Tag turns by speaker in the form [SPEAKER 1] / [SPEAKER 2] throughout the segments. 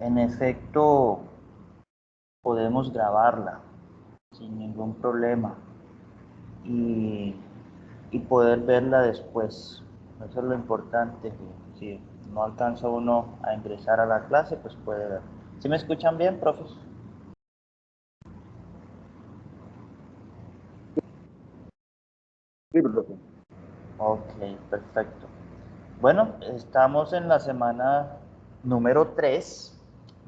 [SPEAKER 1] En efecto, podemos grabarla sin ningún problema y, y poder verla después. Eso es lo importante. Si no alcanza uno a ingresar a la clase, pues puede ver. ¿Sí me escuchan bien, profes?
[SPEAKER 2] Sí, profe.
[SPEAKER 1] Ok, perfecto. Bueno, estamos en la semana número 3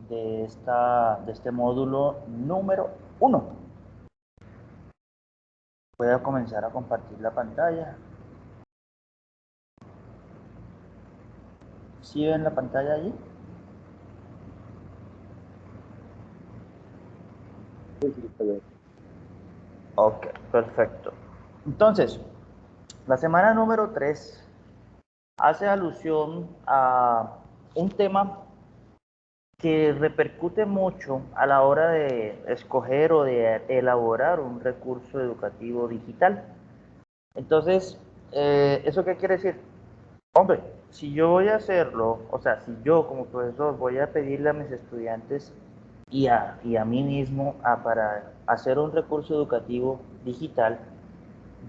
[SPEAKER 1] de este módulo número 1. Voy a comenzar a compartir la pantalla. ¿Sí ven la pantalla allí?
[SPEAKER 2] Sí, sí, está bien.
[SPEAKER 1] Ok, perfecto. Entonces, la semana número 3 hace alusión a un tema que repercute mucho a la hora de escoger o de elaborar un recurso educativo digital. Entonces, ¿eso qué quiere decir? Hombre, si yo voy a hacerlo, o sea, si yo como profesor voy a pedirle a mis estudiantes y a mí mismo para hacer un recurso educativo digital,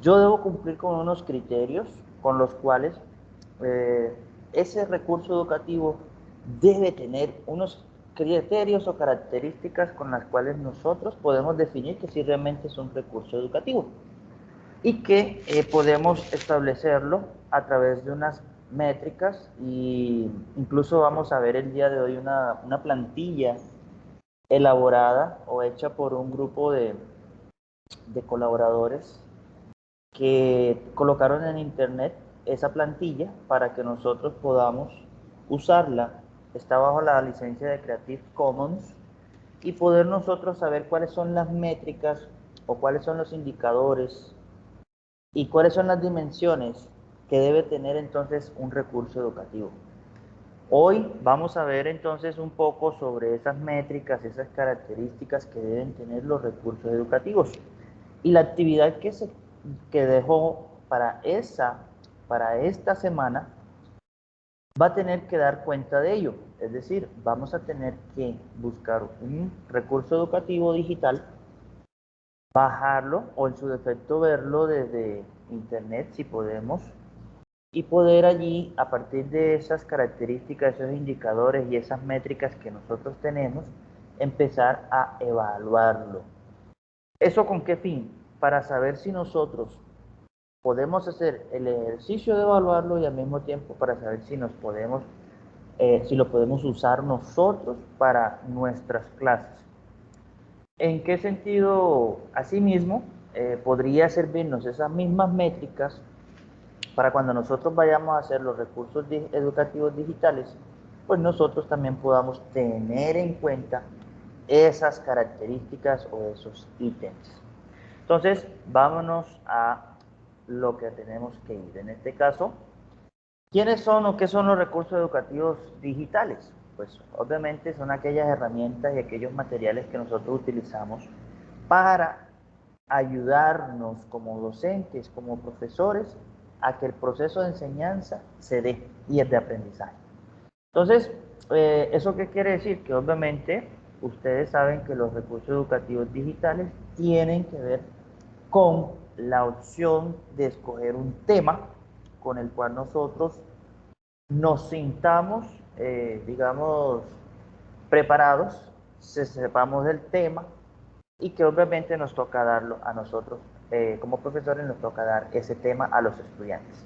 [SPEAKER 1] yo debo cumplir con unos criterios con los cuales eh, ese recurso educativo debe tener unos criterios o características con las cuales nosotros podemos definir que sí realmente es un recurso educativo y que podemos establecerlo a través de unas métricas y incluso vamos a ver el día de hoy una plantilla elaborada o hecha por un grupo de colaboradores que colocaron en internet esa plantilla para que nosotros podamos usarla. Está bajo la licencia de Creative Commons y poder nosotros saber cuáles son las métricas o cuáles son los indicadores y cuáles son las dimensiones que debe tener entonces un recurso educativo. Hoy vamos a ver entonces un poco sobre esas métricas, esas características que deben tener los recursos educativos. Y la actividad que dejó para esta semana va a tener que dar cuenta de ello. Es decir, vamos a tener que buscar un recurso educativo digital, bajarlo o en su defecto verlo desde internet si podemos y poder allí, a partir de esas características, esos indicadores y esas métricas que nosotros tenemos, empezar a evaluarlo. ¿Eso con qué fin? Para saber si nosotros podemos hacer el ejercicio de evaluarlo y al mismo tiempo para saber si lo podemos usar nosotros para nuestras clases. ¿En qué sentido, asimismo, podría servirnos esas mismas métricas para cuando nosotros vayamos a hacer los recursos educativos digitales, pues nosotros también podamos tener en cuenta esas características o esos ítems? Entonces, vámonos a lo que tenemos que ir. En este caso, ¿quiénes son o qué son los recursos educativos digitales? Pues obviamente son aquellas herramientas y aquellos materiales que nosotros utilizamos para ayudarnos como docentes, como profesores, a que el proceso de enseñanza se dé y el de aprendizaje. Entonces, ¿eso qué quiere decir? Que obviamente ustedes saben que los recursos educativos digitales tienen que ver con la opción de escoger un tema con el cual nosotros nos sintamos, digamos, preparados, sepamos del tema y que obviamente nos toca darlo a nosotros, como profesores nos toca dar ese tema a los estudiantes.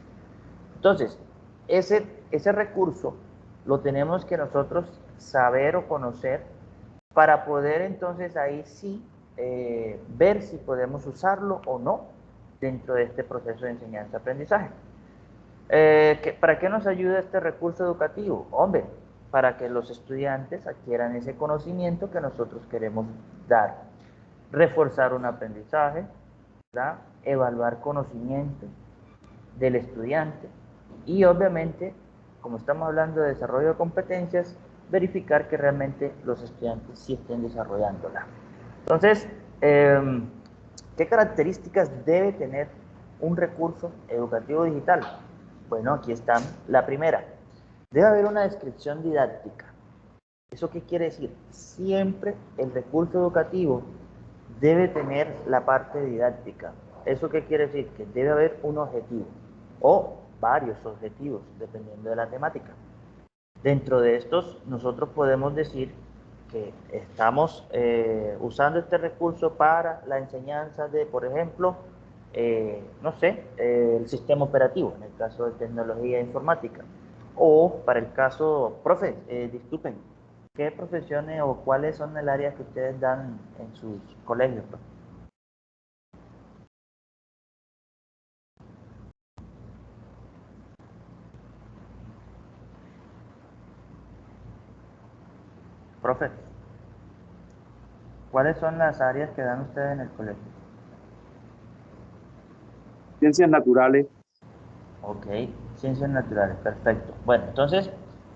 [SPEAKER 1] Entonces, ese recurso lo tenemos que nosotros saber o conocer para poder entonces ahí sí ver si podemos usarlo o no dentro de este proceso de enseñanza-aprendizaje. ¿Para qué nos ayuda este recurso educativo? Hombre, para que los estudiantes adquieran ese conocimiento que nosotros queremos dar. Reforzar un aprendizaje, ¿verdad? Evaluar conocimiento del estudiante y obviamente, como estamos hablando de desarrollo de competencias, verificar que realmente los estudiantes sí estén desarrollándola. Entonces, ¿qué características debe tener un recurso educativo digital? Bueno, aquí están. La primera, debe haber una descripción didáctica. ¿Eso qué quiere decir? Siempre el recurso educativo debe tener la parte didáctica. ¿Eso qué quiere decir? Que debe haber un objetivo o varios objetivos, dependiendo de la temática. Dentro de estos, nosotros podemos decir que estamos usando este recurso para la enseñanza de, por ejemplo, no sé, el sistema operativo, en el caso de tecnología informática. O para el caso, profe, disculpen, ¿qué profesiones o cuáles son el área que ustedes dan en sus colegios, profe? Profe, ¿cuáles son las áreas que dan ustedes en el colegio?
[SPEAKER 2] Ciencias naturales.
[SPEAKER 1] Ok, ciencias naturales, perfecto. Bueno, entonces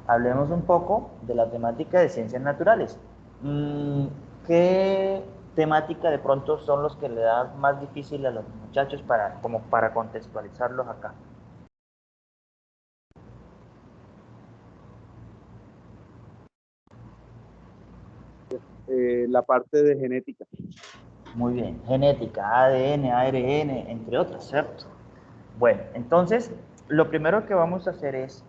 [SPEAKER 1] hablemos un poco de la temática de ciencias naturales. Mm, ¿Qué temática de pronto son los que le dan más difícil a los muchachos para, como para contextualizarlos acá?
[SPEAKER 2] La parte de genética.
[SPEAKER 1] Muy bien, genética, ADN, ARN, entre otras, ¿cierto? Bueno, entonces lo primero que vamos a hacer es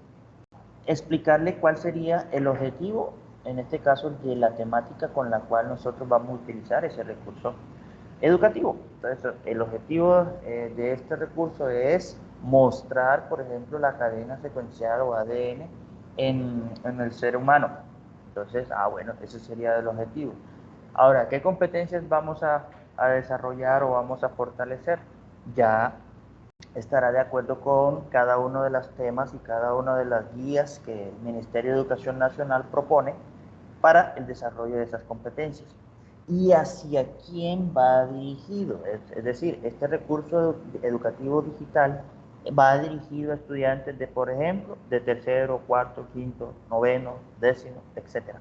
[SPEAKER 1] explicarle cuál sería el objetivo, en este caso, de la temática con la cual nosotros vamos a utilizar ese recurso educativo. Entonces, el objetivo de este recurso es mostrar, por ejemplo, la cadena secuencial o ADN en el ser humano. Entonces, bueno, ese sería el objetivo. Ahora, ¿qué competencias vamos a desarrollar o vamos a fortalecer? Ya estará de acuerdo con cada uno de los temas y cada una de las guías que el Ministerio de Educación Nacional propone para el desarrollo de esas competencias. ¿Y hacia quién va dirigido? Es decir, este recurso educativo digital va dirigido a estudiantes de, por ejemplo, de tercero, cuarto, quinto, noveno, décimo, etcétera.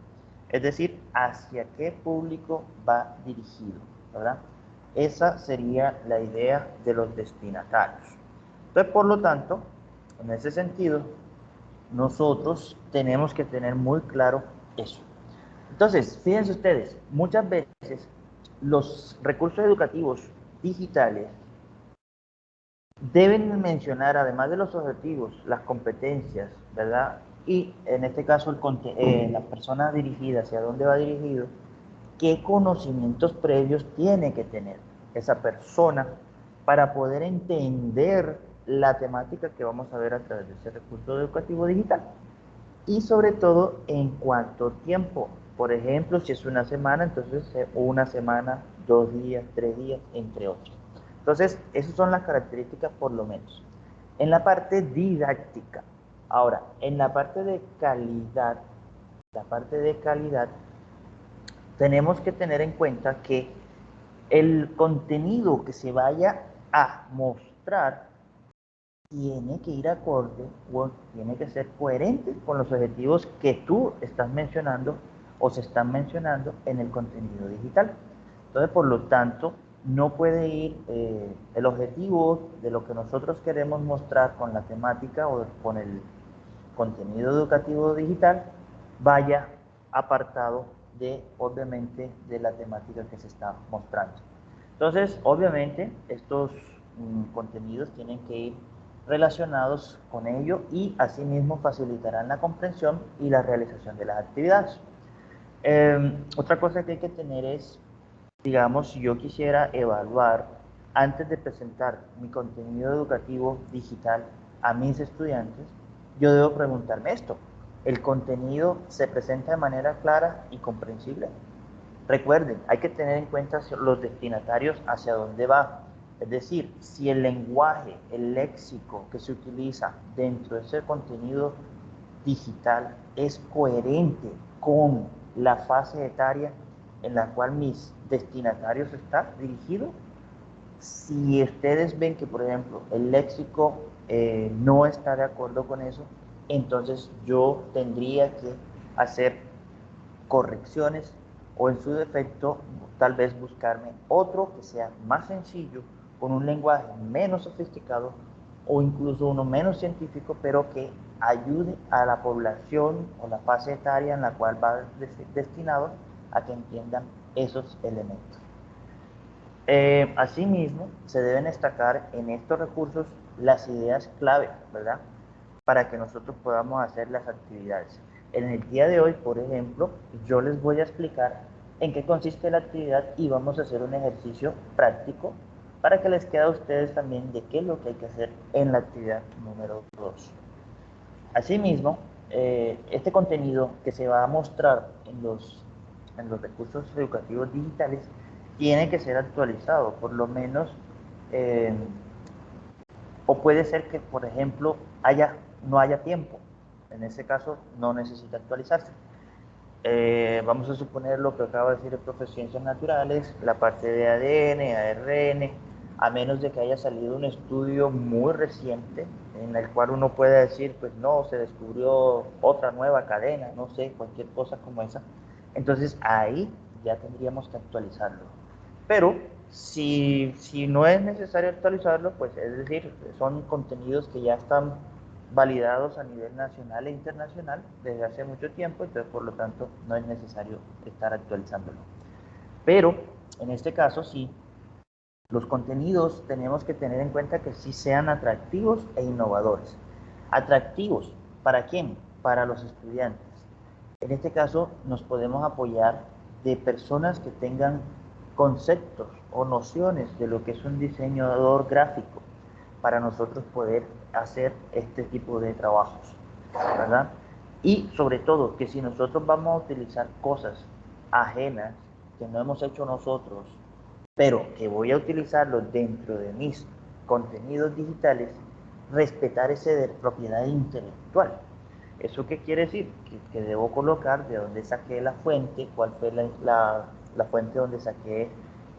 [SPEAKER 1] Es decir, hacia qué público va dirigido, ¿verdad? Esa sería la idea de los destinatarios. Entonces, por lo tanto, en ese sentido, nosotros tenemos que tener muy claro eso. Entonces, fíjense ustedes, muchas veces los recursos educativos digitales deben mencionar, además de los objetivos, las competencias, ¿verdad? Y en este caso, la persona dirigida, hacia dónde va dirigido, qué conocimientos previos tiene que tener esa persona para poder entender la temática que vamos a ver a través de ese recurso educativo digital. Y sobre todo, en cuánto tiempo. Por ejemplo, si es una semana, entonces una semana, 2 días, 3 días, entre otros. Entonces, esas son las características por lo menos. En la parte didáctica. Ahora, en la parte de calidad, tenemos que tener en cuenta que el contenido que se vaya a mostrar tiene que ir acorde o tiene que ser coherente con los objetivos que tú estás mencionando o se están mencionando en el contenido digital. Entonces, por lo tanto, no puede ir el objetivo de lo que nosotros queremos mostrar con la temática o con el contenido educativo digital vaya apartado de, obviamente, de la temática que se está mostrando. Entonces, obviamente, estos contenidos tienen que ir relacionados con ello y asimismo facilitarán la comprensión y la realización de las actividades. Otra cosa que hay que tener es, digamos, si yo quisiera evaluar antes de presentar mi contenido educativo digital a mis estudiantes, yo debo preguntarme esto: ¿el contenido se presenta de manera clara y comprensible? Recuerden, hay que tener en cuenta los destinatarios hacia dónde va. Es decir, si el lenguaje, el léxico que se utiliza dentro de ese contenido digital es coherente con la fase etaria en la cual mis destinatarios están dirigidos. Si ustedes ven que, por ejemplo, el léxico no está de acuerdo con eso, entonces yo tendría que hacer correcciones o en su defecto tal vez buscarme otro que sea más sencillo, con un lenguaje menos sofisticado o incluso uno menos científico, pero que ayude a la población o la fase etaria en la cual va destinado a que entiendan esos elementos. Asimismo, se deben destacar en estos recursos las ideas clave, ¿verdad? Para que nosotros podamos hacer las actividades. En el día de hoy, por ejemplo, yo les voy a explicar en qué consiste la actividad y vamos a hacer un ejercicio práctico para que les quede a ustedes también de qué es lo que hay que hacer en la actividad número 2. Asimismo, este contenido que se va a mostrar en los recursos educativos digitales tiene que ser actualizado, por lo menos, o puede ser que, por ejemplo, no haya tiempo. En ese caso, no necesita actualizarse. Vamos a suponer lo que acaba de decir el profe de Ciencias Naturales, la parte de ADN, ARN, a menos de que haya salido un estudio muy reciente en el cual uno pueda decir, pues no, se descubrió otra nueva cadena, no sé, cualquier cosa como esa. Entonces ahí ya tendríamos que actualizarlo. Pero si no es necesario actualizarlo, pues es decir, son contenidos que ya están validados a nivel nacional e internacional desde hace mucho tiempo, entonces por lo tanto no es necesario estar actualizándolo. Pero en este caso sí, los contenidos tenemos que tener en cuenta que sí sean atractivos e innovadores. ¿Atractivos para quién? Para los estudiantes. En este caso nos podemos apoyar de personas que tengan conceptos o nociones de lo que es un diseñador gráfico para nosotros poder hacer este tipo de trabajos, ¿verdad? Y sobre todo que si nosotros vamos a utilizar cosas ajenas que no hemos hecho nosotros, pero que voy a utilizarlo dentro de mis contenidos digitales, respetar ese de propiedad intelectual. ¿Eso qué quiere decir? Que debo colocar de dónde saqué la fuente, cuál fue la fuente donde saqué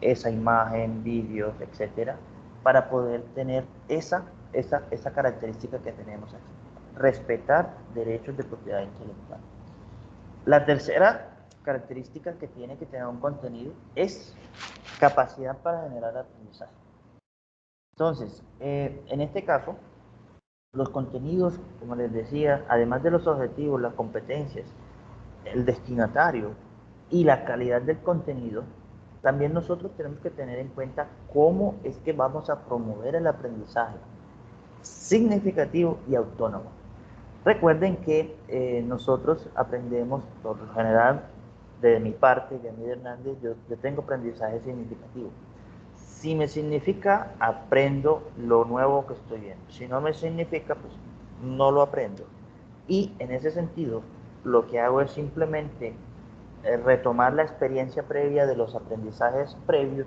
[SPEAKER 1] esa imagen, vídeos, etcétera, para poder tener esa característica que tenemos aquí. Respetar derechos de propiedad intelectual. La tercera característica que tiene que tener un contenido es capacidad para generar aprendizaje. Entonces, en este caso, los contenidos, como les decía, además de los objetivos, las competencias, el destinatario y la calidad del contenido, también nosotros tenemos que tener en cuenta cómo es que vamos a promover el aprendizaje significativo y autónomo. Recuerden que nosotros aprendemos, por lo general, de mi parte, Yamid Hernández, yo tengo aprendizaje significativo. Si me significa, aprendo lo nuevo que estoy viendo. Si no me significa, pues no lo aprendo. Y en ese sentido, lo que hago es simplemente retomar la experiencia previa de los aprendizajes previos,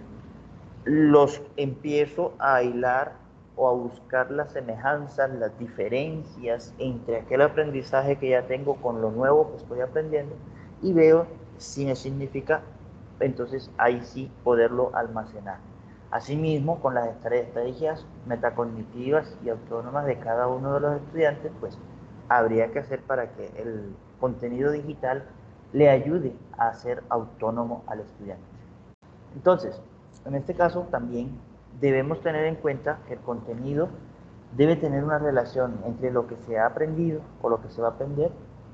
[SPEAKER 1] los empiezo a hilar o a buscar las semejanzas, las diferencias entre aquel aprendizaje que ya tengo con lo nuevo que estoy aprendiendo y veo si me significa, entonces ahí sí poderlo almacenar. Asimismo, con las estrategias metacognitivas y autónomas de cada uno de los estudiantes, pues habría que hacer para que el contenido digital le ayude a ser autónomo al estudiante. Entonces, en este caso también debemos tener en cuenta que el contenido debe tener una relación entre lo que se ha aprendido o lo que se va a aprender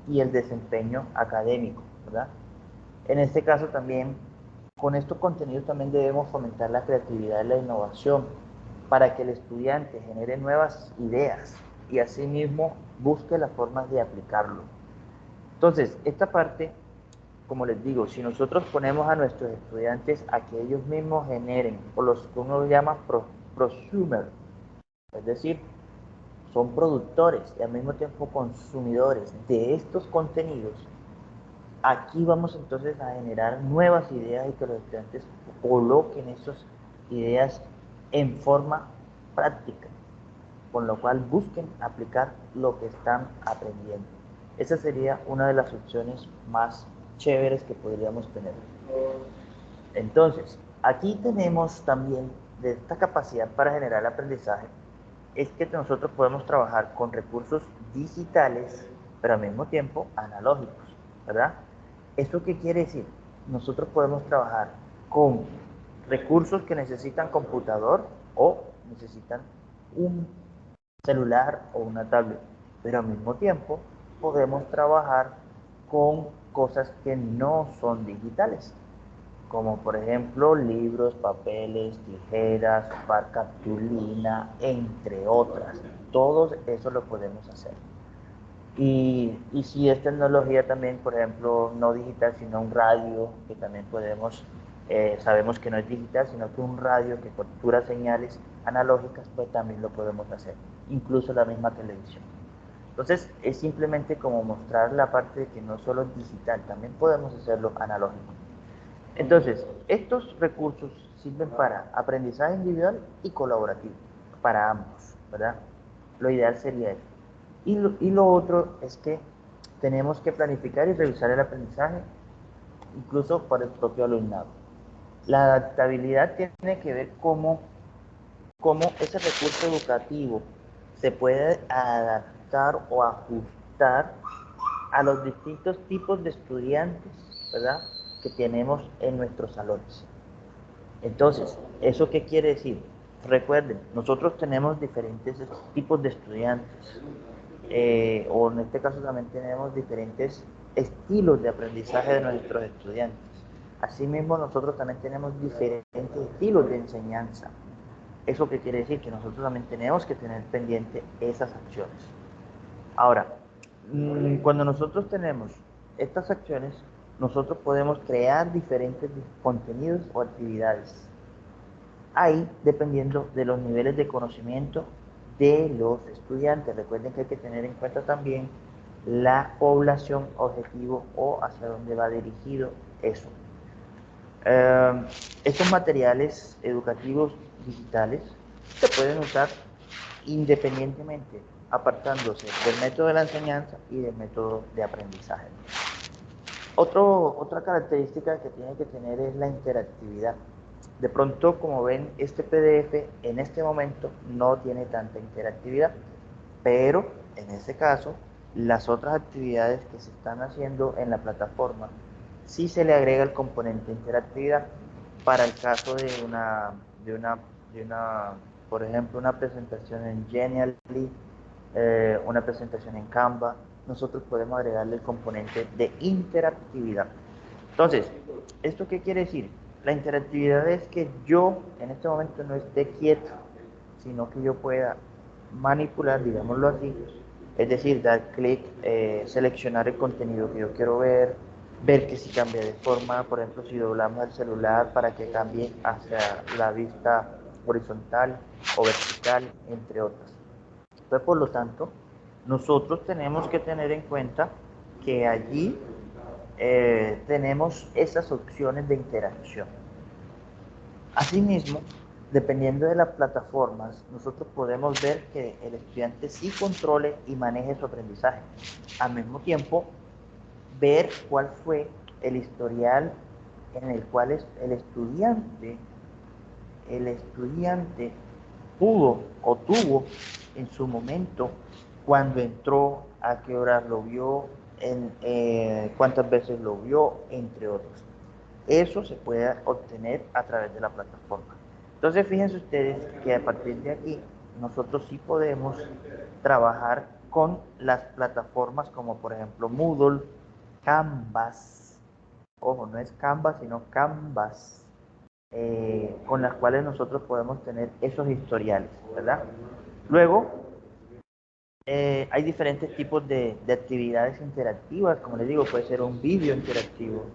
[SPEAKER 1] y el desempeño académico, ¿verdad? En este caso también, con estos contenidos también debemos fomentar la creatividad y la innovación para que el estudiante genere nuevas ideas y asimismo busque las formas de aplicarlo. Entonces, esta parte, como les digo, si nosotros ponemos a nuestros estudiantes a que ellos mismos generen, o los que uno llama prosumer, es decir, son productores y al mismo tiempo consumidores de estos contenidos, aquí vamos entonces a generar nuevas ideas y que los estudiantes coloquen esas ideas en forma práctica, con lo cual busquen aplicar lo que están aprendiendo. Esa sería una de las opciones más chéveres que podríamos tener. Entonces, aquí tenemos también de esta capacidad para generar aprendizaje, es que nosotros podemos trabajar con recursos digitales, pero al mismo tiempo analógicos, ¿verdad? ¿Esto qué quiere decir? Nosotros podemos trabajar con recursos que necesitan computador o necesitan un celular o una tablet. pero al mismo tiempo podemos trabajar con cosas que no son digitales, como por ejemplo libros, papeles, tijeras, cartulina, entre otras. Todo eso lo podemos hacer. Y si es tecnología también, por ejemplo, no digital, sino un radio, que también podemos, sabemos que no es digital, sino que un radio que captura señales analógicas, pues también lo podemos hacer, incluso la misma televisión. Entonces, es simplemente como mostrar la parte de que no solo es digital, también podemos hacerlo analógico. Entonces, estos recursos sirven para aprendizaje individual y colaborativo, para ambos, ¿verdad? Lo ideal sería eso. Y lo otro es que tenemos que planificar y revisar el aprendizaje, incluso para el propio alumnado. La adaptabilidad tiene que ver cómo ese recurso educativo se puede adaptar o ajustar a los distintos tipos de estudiantes, ¿verdad?, que tenemos en nuestros salones. Entonces, ¿eso qué quiere decir? Recuerden, nosotros tenemos diferentes tipos de estudiantes, o en este caso también tenemos diferentes estilos de aprendizaje de nuestros estudiantes. Asimismo, nosotros también tenemos diferentes estilos de enseñanza. ¿Eso qué quiere decir? Que nosotros también tenemos que tener pendiente esas acciones. Ahora, cuando nosotros tenemos estas acciones, nosotros podemos crear diferentes contenidos o actividades. Ahí, dependiendo de los niveles de conocimiento de los estudiantes. Recuerden que hay que tener en cuenta también la población objetivo o hacia dónde va dirigido eso. Estos materiales educativos digitales se pueden usar independientemente, apartándose del método de la enseñanza y del método de aprendizaje. Otra característica que tiene que tener es la interactividad. De pronto, como ven, este PDF en este momento no tiene tanta interactividad, pero en este caso, las otras actividades que se están haciendo en la plataforma, sí se le agrega el componente interactividad. Para el caso de una, por ejemplo, una presentación en Genially, una presentación en Canva, nosotros podemos agregarle el componente de interactividad. Entonces, ¿esto qué quiere decir? La interactividad es que yo en este momento no esté quieto, sino que yo pueda manipular, digámoslo así, es decir, dar clic, seleccionar el contenido que yo quiero ver que si cambia de forma, por ejemplo, si doblamos el celular para que cambie hacia la vista horizontal o vertical, entre otras. Entonces, por lo tanto, nosotros tenemos que tener en cuenta que allí tenemos esas opciones de interacción. Asimismo, dependiendo de las plataformas, nosotros podemos ver que el estudiante sí controle y maneje su aprendizaje. Al mismo tiempo, ver cuál fue el historial en el cual el estudiante pudo o tuvo en su momento, cuando entró, a qué horas lo vio, cuántas veces lo vio, entre otros. Eso se puede obtener a través de la plataforma. Entonces, fíjense ustedes que a partir de aquí, nosotros sí podemos trabajar con las plataformas como por ejemplo Moodle, Canvas, ojo, no es Canvas, sino Canvas, con las cuales nosotros podemos tener esos historiales, ¿verdad? Luego, hay diferentes tipos de actividades interactivas, como les digo, puede ser un vídeo interactivo,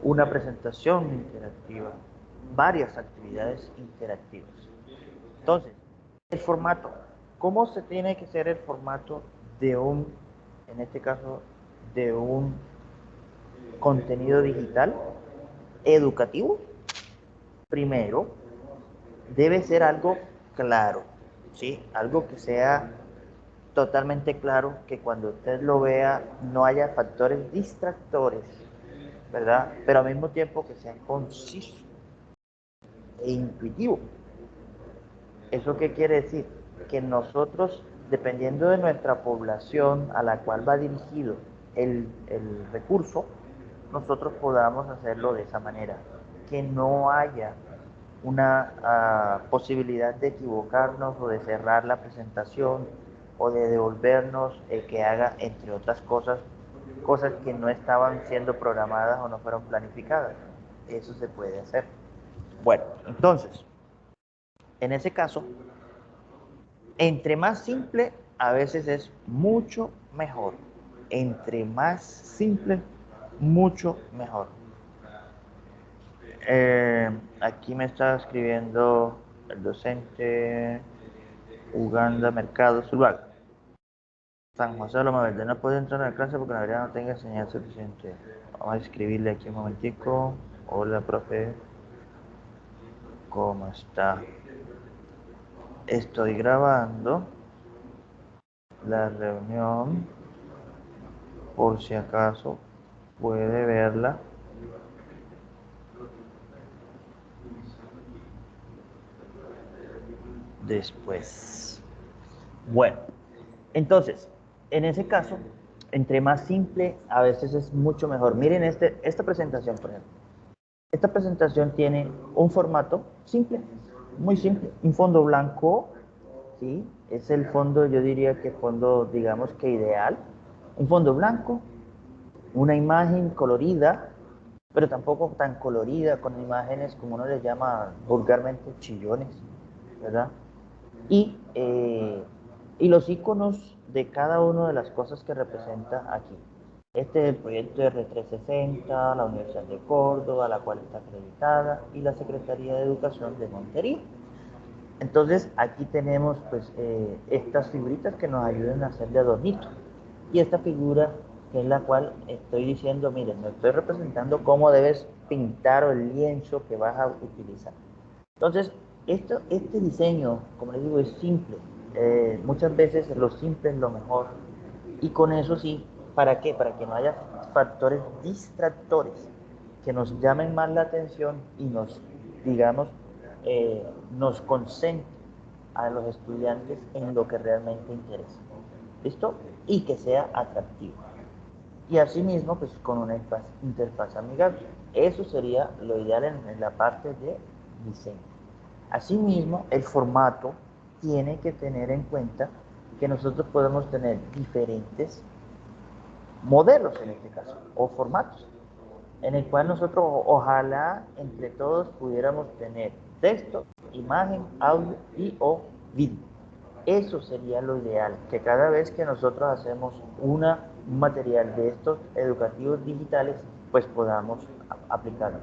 [SPEAKER 1] una presentación interactiva, varias actividades interactivas. Entonces, el formato, ¿cómo se tiene que ser el formato de en este caso, de un contenido digital educativo? Primero, debe ser algo claro, ¿sí? Algo que sea totalmente claro, que cuando usted lo vea no haya factores distractores, ¿verdad? Pero al mismo tiempo que sea conciso e intuitivo. ¿Eso qué quiere decir? Que nosotros, dependiendo de nuestra población a la cual va dirigido el recurso, nosotros podamos hacerlo de esa manera, que no haya una posibilidad de equivocarnos o de cerrar la presentación, o de devolvernos que haga, entre otras cosas, cosas que no estaban siendo programadas o no fueron planificadas. Eso se puede hacer. Bueno, entonces, en ese caso, entre más simple, a veces es mucho mejor. Entre más simple, mucho mejor. Aquí me está escribiendo el docente Uganda Mercado Zuluaga. San José de Loma Verde, no puede entrar a la clase porque la verdad no tenga señal suficiente. Vamos a escribirle aquí un momentico. Hola, profe. ¿Cómo está? Estoy grabando la reunión por si acaso puede verla después. Bueno, entonces, en ese caso, entre más simple, a veces es mucho mejor. Miren esta presentación, por ejemplo. Esta presentación tiene un formato simple, muy simple, un fondo blanco, ¿sí? Es el fondo, yo diría que fondo, digamos que ideal. Un fondo blanco, una imagen colorida, pero tampoco tan colorida, con imágenes como uno les llama vulgarmente chillones, ¿verdad? Y, eh, y los iconos de cada una de las cosas que representa aquí. Este es el proyecto R360, la Universidad de Córdoba, la cual está acreditada, y la Secretaría de Educación de Montería. Entonces aquí tenemos pues estas figuritas que nos ayudan a hacer de adornito. Y esta figura que es la cual estoy diciendo, miren, me estoy representando cómo debes pintar o el lienzo que vas a utilizar. Entonces, este diseño, como les digo, es simple. Muchas veces lo simple es lo mejor. Y con eso sí, ¿para qué? Para que no haya factores distractores que nos llamen más la atención y nos, digamos, nos concentren a los estudiantes en lo que realmente interesa. ¿Listo? Y que sea atractivo. Y asimismo, pues con una interfaz amigable. Eso sería lo ideal en la parte de diseño. Asimismo, el formato tiene que tener en cuenta que nosotros podemos tener diferentes modelos en este caso, o formatos, en el cual nosotros ojalá entre todos pudiéramos tener texto, imagen, audio y o vídeo. Eso sería lo ideal, que cada vez que nosotros hacemos un material de estos educativos digitales, pues podamos aplicarlo.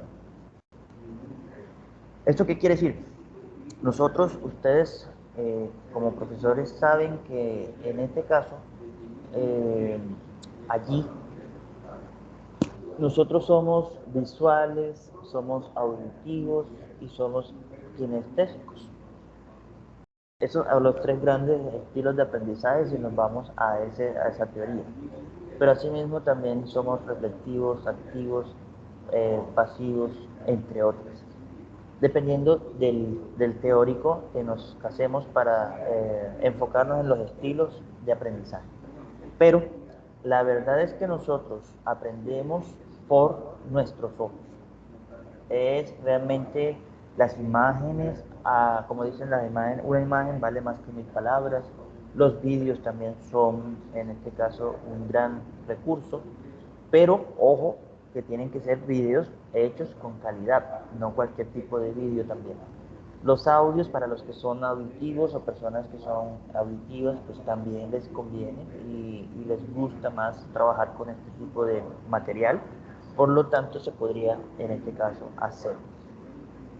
[SPEAKER 1] ¿Esto qué quiere decir? Nosotros, ustedes como profesores saben que en este caso, eh, allí nosotros somos visuales, somos auditivos y somos kinestésicos. Esos son los tres grandes estilos de aprendizaje si nos vamos a esa teoría. Pero asimismo también somos reflexivos, activos, pasivos, entre otros. Dependiendo del teórico que nos casemos para enfocarnos en los estilos de aprendizaje. Pero la verdad es que nosotros aprendemos por nuestros ojos. Es realmente las imágenes, como dicen las imágenes, una imagen vale más que 1000 palabras. Los vídeos también son, en este caso, un gran recurso, pero ojo que tienen que ser vídeos hechos con calidad, no cualquier tipo de vídeo también. Los audios para los que son auditivos o personas que son auditivas, pues también les conviene y les gusta más trabajar con este tipo de material. Por lo tanto, se podría en este caso hacer.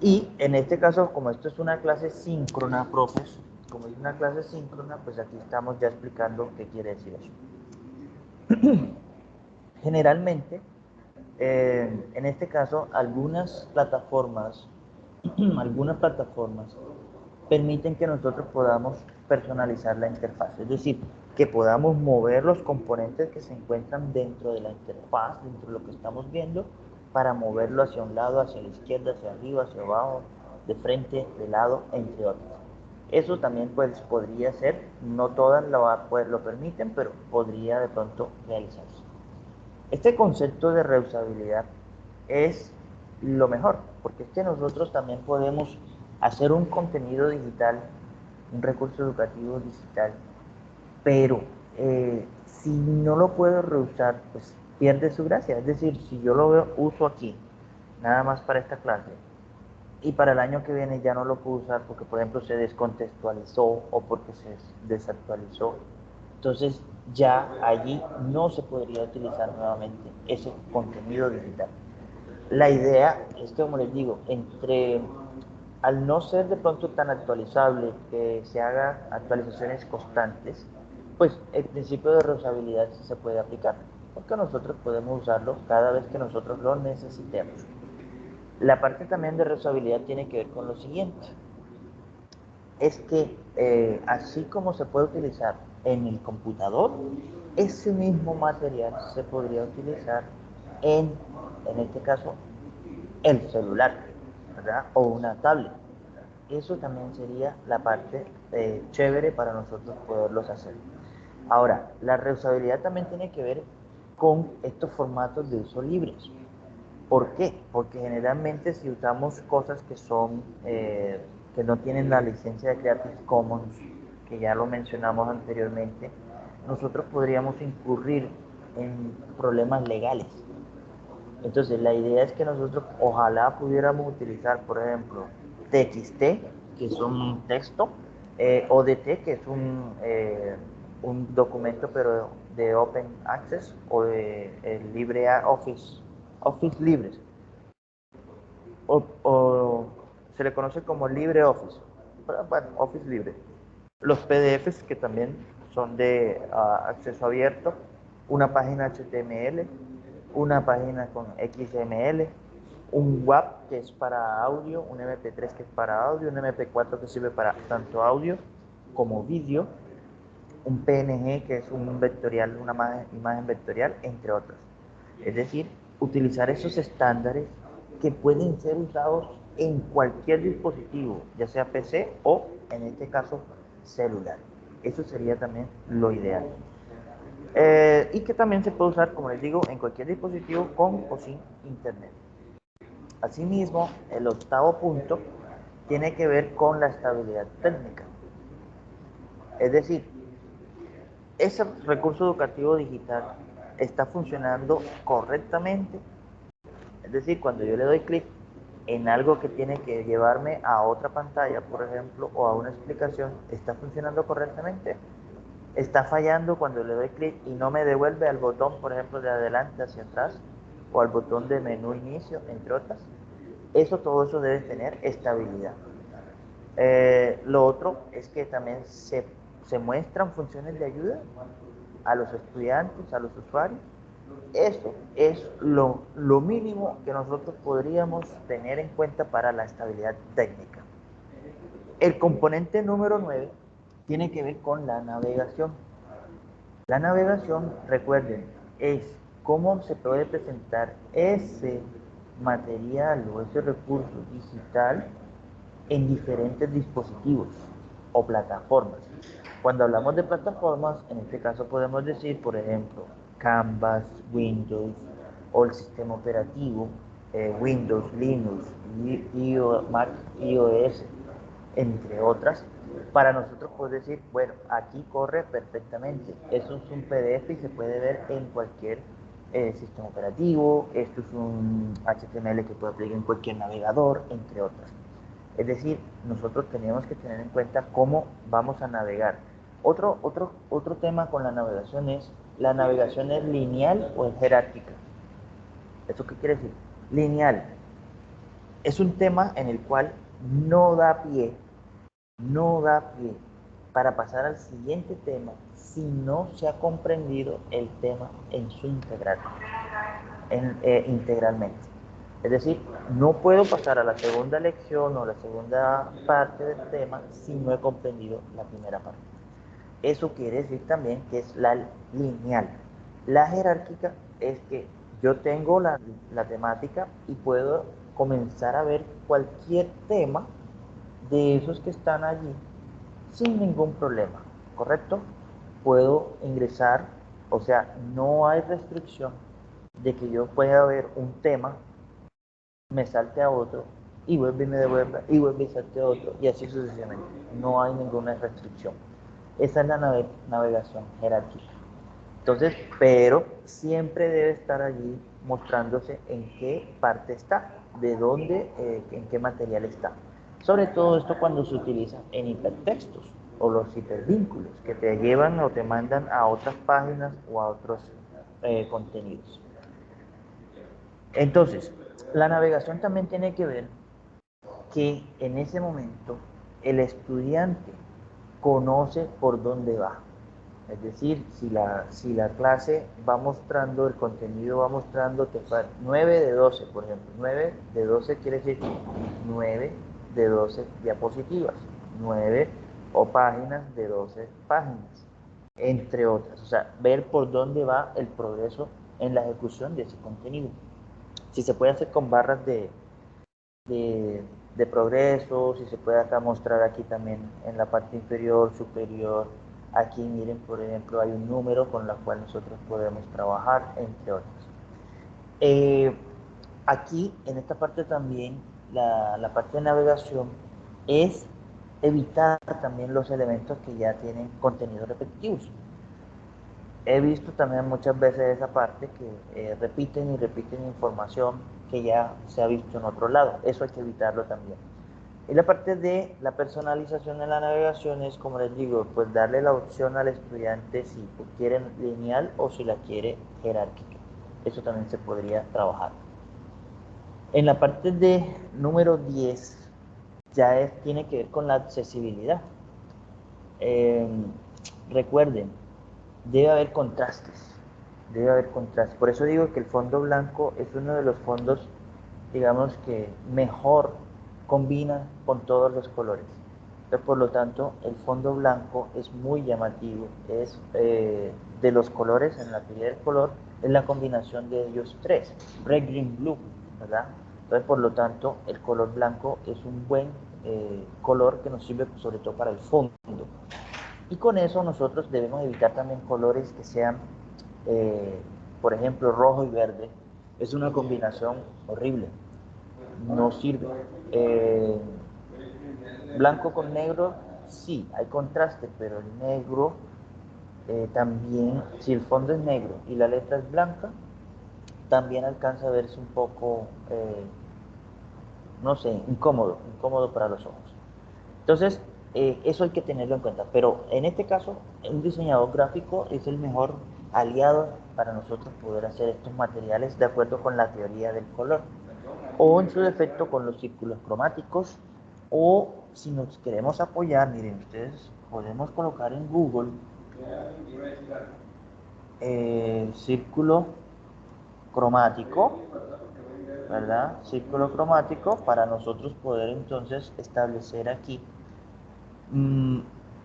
[SPEAKER 1] Y en este caso, como esto es una clase síncrona, profes, como es una clase síncrona, pues aquí estamos ya explicando qué quiere decir eso. Generalmente, en este caso, algunas plataformas permiten que nosotros podamos personalizar la interfaz, es decir, que podamos mover los componentes que se encuentran dentro de la interfaz, dentro de lo que estamos viendo, para moverlo hacia un lado, hacia la izquierda, hacia arriba, hacia abajo, de frente, de lado, entre otros. Eso también pues podría ser, no todas lo permiten, pero podría de pronto realizarse. Este concepto de reusabilidad es lo mejor, porque es que nosotros también podemos hacer un contenido digital, un recurso educativo digital, pero si no lo puedo reusar, pues pierde su gracia. Es decir, si yo lo uso aquí, nada más para esta clase, y para el año que viene ya no lo puedo usar porque, por ejemplo, se descontextualizó o porque se desactualizó, entonces ya allí no se podría utilizar nuevamente ese contenido digital. La idea es que, como les digo, al no ser de pronto tan actualizable, que se haga actualizaciones constantes, pues el principio de reusabilidad sí se puede aplicar, porque nosotros podemos usarlo cada vez que nosotros lo necesitemos. La parte también de reusabilidad tiene que ver con lo siguiente, es que así como se puede utilizar en el computador, ese mismo material se podría utilizar en este caso, el celular, ¿verdad? O una tablet. Eso también sería la parte chévere para nosotros poderlos hacer. Ahora, la reusabilidad también tiene que ver con estos formatos de uso libres. ¿Por qué? Porque generalmente si usamos cosas que no tienen la licencia de Creative Commons, que ya lo mencionamos anteriormente, nosotros podríamos incurrir en problemas legales. Entonces, la idea es que nosotros ojalá pudiéramos utilizar, por ejemplo, TXT, que es un texto, ODT, que es un documento pero de Open Access o de libre Office libres, o se le conoce como LibreOffice, pero, bueno, Office libre. Los PDFs que también son de acceso abierto, una página HTML, una página con XML, un WAV que es para audio, un MP3 que es para audio, un MP4 que sirve para tanto audio como vídeo, un PNG que es un vectorial, una imagen vectorial, entre otros. Es decir, utilizar esos estándares que pueden ser usados en cualquier dispositivo, ya sea PC o, en este caso, celular. Eso sería también lo ideal. Y que también se puede usar, como les digo, en cualquier dispositivo con o sin internet. Asimismo, el octavo punto tiene que ver con la estabilidad técnica. Es decir, ese recurso educativo digital está funcionando correctamente. Es decir, cuando yo le doy clic en algo que tiene que llevarme a otra pantalla, por ejemplo, o a una explicación, ¿está funcionando correctamente? ¿Está fallando cuando le doy clic y no me devuelve al botón, por ejemplo, de adelante hacia atrás o al botón de menú inicio, entre otras? Todo eso debe tener estabilidad. Lo otro es que también se muestran funciones de ayuda a los estudiantes, a los usuarios. Eso es lo mínimo que nosotros podríamos tener en cuenta para la estabilidad técnica. El componente número 9 tiene que ver con la navegación. La navegación, recuerden, es cómo se puede presentar ese material o ese recurso digital en diferentes dispositivos o plataformas. Cuando hablamos de plataformas, en este caso podemos decir, por ejemplo, Canvas, Windows o el sistema operativo, Windows, Linux, Mac, iOS, entre otras, para nosotros poder decir, bueno, aquí corre perfectamente. Eso es un PDF y se puede ver en cualquier sistema operativo. Esto es un HTML que puede aplicar en cualquier navegador, entre otras. Es decir, nosotros tenemos que tener en cuenta cómo vamos a navegar. Otro tema con la navegación es lineal o es jerárquica. ¿Eso qué quiere decir? Lineal es un tema en el cual no da pie no da pie para pasar al siguiente tema si no se ha comprendido el tema en su integralmente. Es decir, no puedo pasar a la segunda lección o la segunda parte del tema si no he comprendido la primera parte. Eso quiere decir también que es la lineal. La jerárquica es que yo tengo la temática y puedo comenzar a ver cualquier tema de esos que están allí sin ningún problema, ¿correcto? Puedo ingresar, o sea, no hay restricción de que yo pueda ver un tema, me salte a otro, y vuelve y me devuelva, y vuelve y salte a otro, y así sucesivamente. No hay ninguna restricción. Esa es la navegación jerárquica. Entonces, pero siempre debe estar allí mostrándose en qué parte está, de dónde, en qué material está. Sobre todo esto cuando se utiliza en hipertextos o los hipervínculos que te llevan o te mandan a otras páginas o a otros contenidos. Entonces, la navegación también tiene que ver que en ese momento el estudiante conoce por dónde va. Es decir, si la clase va mostrando, el contenido va mostrando, 9 de 12, por ejemplo. 9 de 12 quiere decir 9 de 12 diapositivas, 9 o páginas de 12 páginas, entre otras. O sea, ver por dónde va el progreso en la ejecución de ese contenido. Si se puede hacer con barras de, de progreso, si se puede acá mostrar aquí también en la parte inferior, superior. Aquí miren, por ejemplo, hay un número con el cual nosotros podemos trabajar, entre otros. Aquí, en esta parte también, la parte de navegación es evitar también los elementos que ya tienen contenidos repetitivos. He visto también muchas veces esa parte que repiten y repiten información que ya se ha visto en otro lado. Eso hay que evitarlo también. Y la parte de la personalización en la navegación es, como les digo, pues darle la opción al estudiante si quiere lineal o si la quiere jerárquica. Eso también se podría trabajar. En la parte de número 10 ya tiene que ver con la accesibilidad. Eh, Recuerden, debe haber contrastes. Debe haber contrastes. Por eso digo que el fondo blanco es uno de los fondos, digamos, que mejor combina con todos los colores. Entonces, por lo tanto, el fondo blanco es muy llamativo. Es de los colores, en la teoría del color, es la combinación de ellos tres: red, green, blue, ¿verdad? Entonces, por lo tanto, el color blanco es un buen color que nos sirve sobre todo para el fondo. Y con eso nosotros debemos evitar también colores que sean, eh, por ejemplo, rojo y verde. Es una combinación horrible, no sirve. Blanco con negro, sí, hay contraste, pero el negro también, si el fondo es negro y la letra es blanca, también alcanza a verse un poco, no sé, incómodo para los ojos. Entonces, eso hay que tenerlo en cuenta. Pero en este caso, un diseñador gráfico es el mejor aliado para nosotros poder hacer estos materiales de acuerdo con la teoría del color. O en su defecto con los círculos cromáticos. O si nos queremos apoyar, miren, ustedes podemos colocar en Google círculo cromático, ¿verdad? Círculo cromático para nosotros poder entonces establecer aquí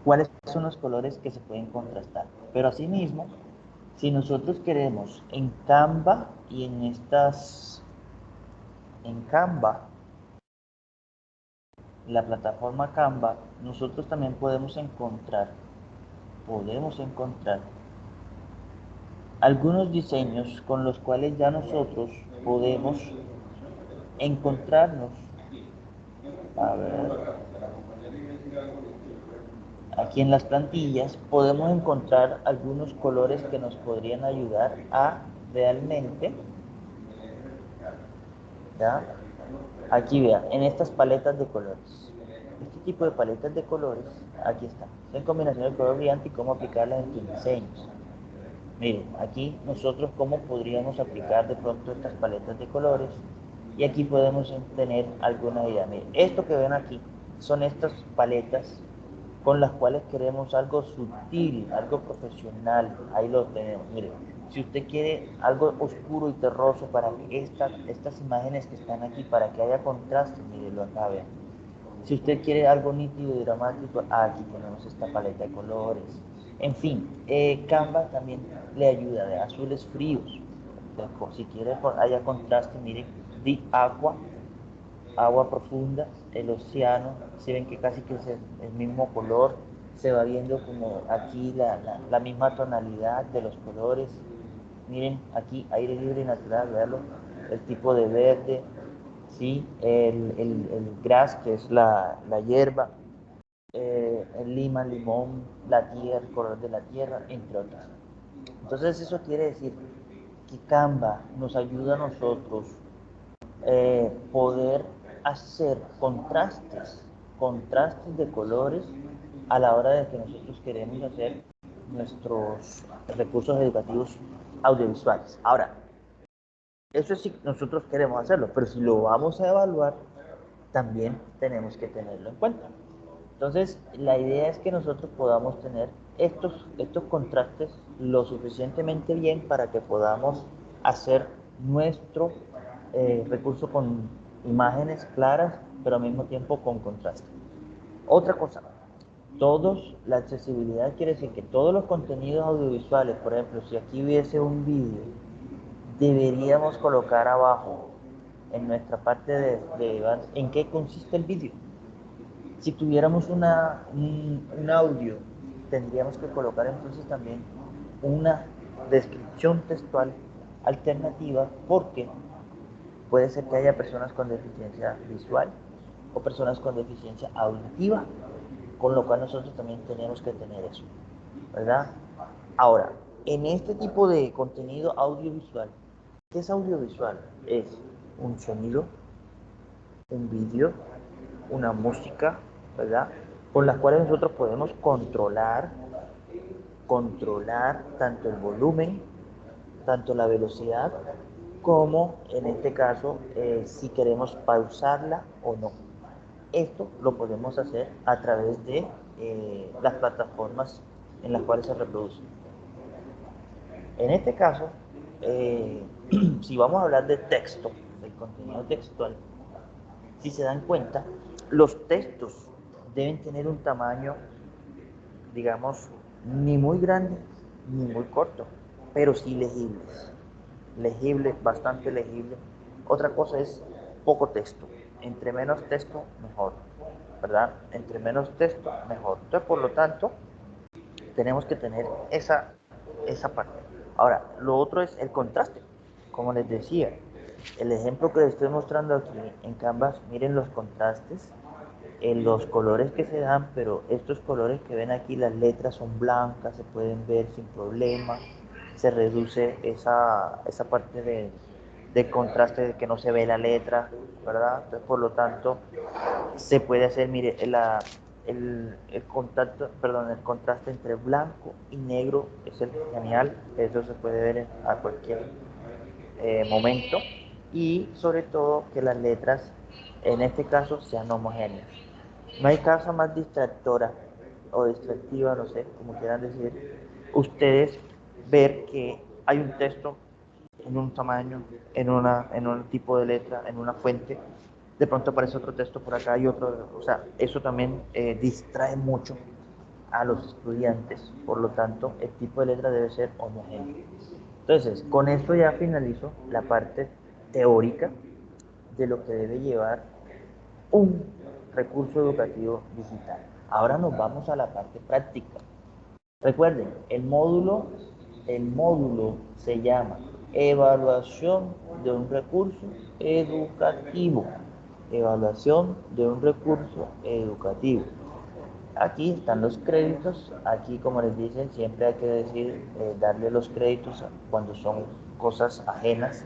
[SPEAKER 1] cuáles son los colores que se pueden contrastar. Pero asimismo, si nosotros queremos en Canva y en Canva, la plataforma Canva, nosotros también podemos encontrar algunos diseños con los cuales ya nosotros podemos encontrarnos. A ver, aquí en las plantillas podemos encontrar algunos colores que nos podrían ayudar a realmente, ¿ya? Aquí vean, en estas paletas de colores. Este tipo de paletas de colores, aquí está. Son combinaciones de color brillante y cómo aplicarlas en tus diseños. Miren, aquí nosotros cómo podríamos aplicar de pronto estas paletas de colores. Y aquí podemos tener alguna idea. Miren, esto que ven aquí son estas paletas con las cuales queremos algo sutil, algo profesional. Ahí lo tenemos. Miren, si usted quiere algo oscuro y terroso para que estas imágenes que están aquí, para que haya contraste, mírenlo acá, vean. Si usted quiere algo nítido y dramático, aquí tenemos esta paleta de colores. En fin, Canva también le ayuda de azules fríos. Si quiere haya contraste, miren, di agua profunda, el océano, si ven que casi que es el mismo color, se va viendo como aquí la misma tonalidad de los colores. Miren, aquí aire libre y natural, veanlo, el tipo de verde, ¿sí? El grass, que es la hierba, el lima, limón, la tierra, el color de la tierra, entre otras. Entonces eso quiere decir que Canva nos ayuda a nosotros poder hacer contrastes de colores a la hora de que nosotros queremos hacer nuestros recursos educativos audiovisuales. Ahora, eso es si nosotros queremos hacerlo, pero si lo vamos a evaluar, también tenemos que tenerlo en cuenta. Entonces, la idea es que nosotros podamos tener estos contrastes lo suficientemente bien para que podamos hacer nuestro recurso con imágenes claras, pero al mismo tiempo con contraste. Otra cosa, la accesibilidad quiere decir que todos los contenidos audiovisuales, por ejemplo, si aquí hubiese un vídeo, deberíamos colocar abajo en nuestra parte de en qué consiste el vídeo. Si tuviéramos un audio, tendríamos que colocar entonces también una descripción textual alternativa, porque puede ser que haya personas con deficiencia visual o personas con deficiencia auditiva, con lo cual nosotros también tenemos que tener eso, ¿verdad? Ahora, en este tipo de contenido audiovisual, ¿qué es audiovisual? Es un sonido, un vídeo, una música, ¿verdad? Con las cuales nosotros podemos controlar tanto el volumen, tanto la velocidad, como en este caso si queremos pausarla o no. Esto lo podemos hacer a través de las plataformas en las cuales se reproduce. En este caso, si vamos a hablar de texto, del contenido textual, si se dan cuenta, los textos deben tener un tamaño, digamos, ni muy grande ni muy corto, pero sí legibles. Legible, bastante legible. Otra cosa es poco texto. Entre menos texto, mejor, ¿verdad? Entre menos texto, mejor. Entonces, por lo tanto, tenemos que tener esa parte. Ahora, lo otro es el contraste. Como les decía, el ejemplo que les estoy mostrando aquí en Canvas, miren los contrastes, en los colores que se dan, pero estos colores que ven aquí, las letras son blancas, se pueden ver sin problema, se reduce esa parte de contraste de que no se ve la letra, ¿verdad? Entonces, por lo tanto, se puede hacer, mire, el contraste entre blanco y negro es el genial, eso se puede ver a cualquier momento, y sobre todo que las letras en este caso sean homogéneas. No hay cosa más distractora o distractiva, no sé, como quieran decir, ustedes ver que hay un texto en un tamaño, en un tipo de letra, en una fuente, de pronto aparece otro texto por acá y otro, o sea, eso también distrae mucho a los estudiantes, por lo tanto, el tipo de letra debe ser homogéneo. Entonces, con esto ya finalizo la parte teórica de lo que debe llevar un recurso educativo digital. Ahora nos vamos a la parte práctica. Recuerden, el módulo se llama evaluación de un recurso educativo. Evaluación de un recurso educativo. Aquí están los créditos. Aquí, como les dicen, siempre hay que decir, darle los créditos cuando son cosas ajenas.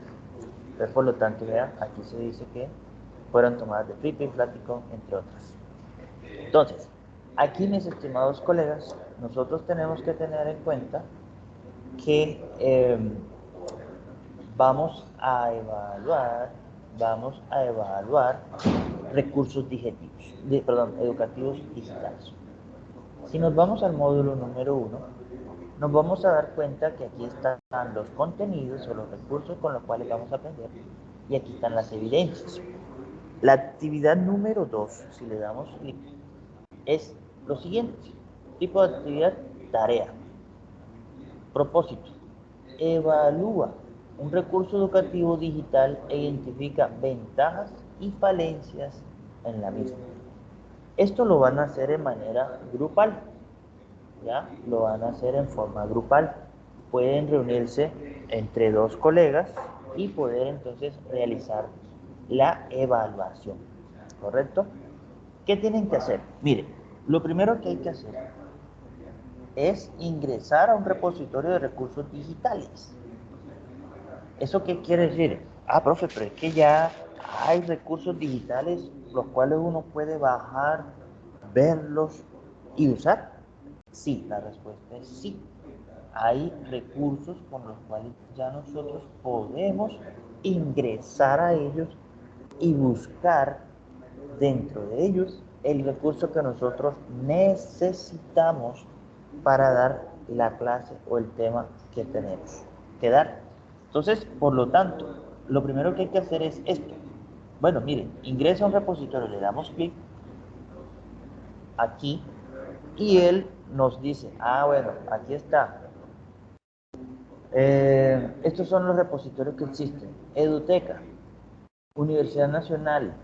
[SPEAKER 1] Entonces, por lo tanto, vean, aquí se dice que fueron tomadas de Flippy, Flaticon, entre otras. Entonces, aquí, mis estimados colegas, nosotros tenemos que tener en cuenta que vamos a evaluar recursos educativos digitales. Si nos vamos al módulo número 1, nos vamos a dar cuenta que aquí están los contenidos o los recursos con los cuales vamos a aprender, y aquí están las evidencias. La actividad número 2, si le damos clic, es lo siguiente: tipo de actividad, tarea. Propósito: evalúa un recurso educativo digital e identifica ventajas y falencias en la misma. Esto lo van a hacer en manera grupal, ¿ya? Lo van a hacer en forma grupal. Pueden reunirse entre dos colegas y poder entonces realizar la evaluación, ¿correcto? ¿Qué tienen que hacer? Miren, Lo primero que hay que hacer es ingresar a un repositorio de recursos digitales. ¿Eso qué quiere decir? Ah, profe, pero es que ya hay recursos digitales los cuales uno puede bajar, verlos y usar. Sí, la respuesta es sí. Hay recursos con los cuales ya nosotros podemos ingresar a ellos y buscar dentro de ellos el recurso que nosotros necesitamos para dar la clase o el tema que tenemos que dar. Entonces, por lo tanto, lo primero que hay que hacer es esto. Bueno, miren, ingresa a un repositorio, le damos clic aquí y él nos dice, ah, bueno, aquí está. Estos son los repositorios que existen. Eduteca, Universidad Nacional,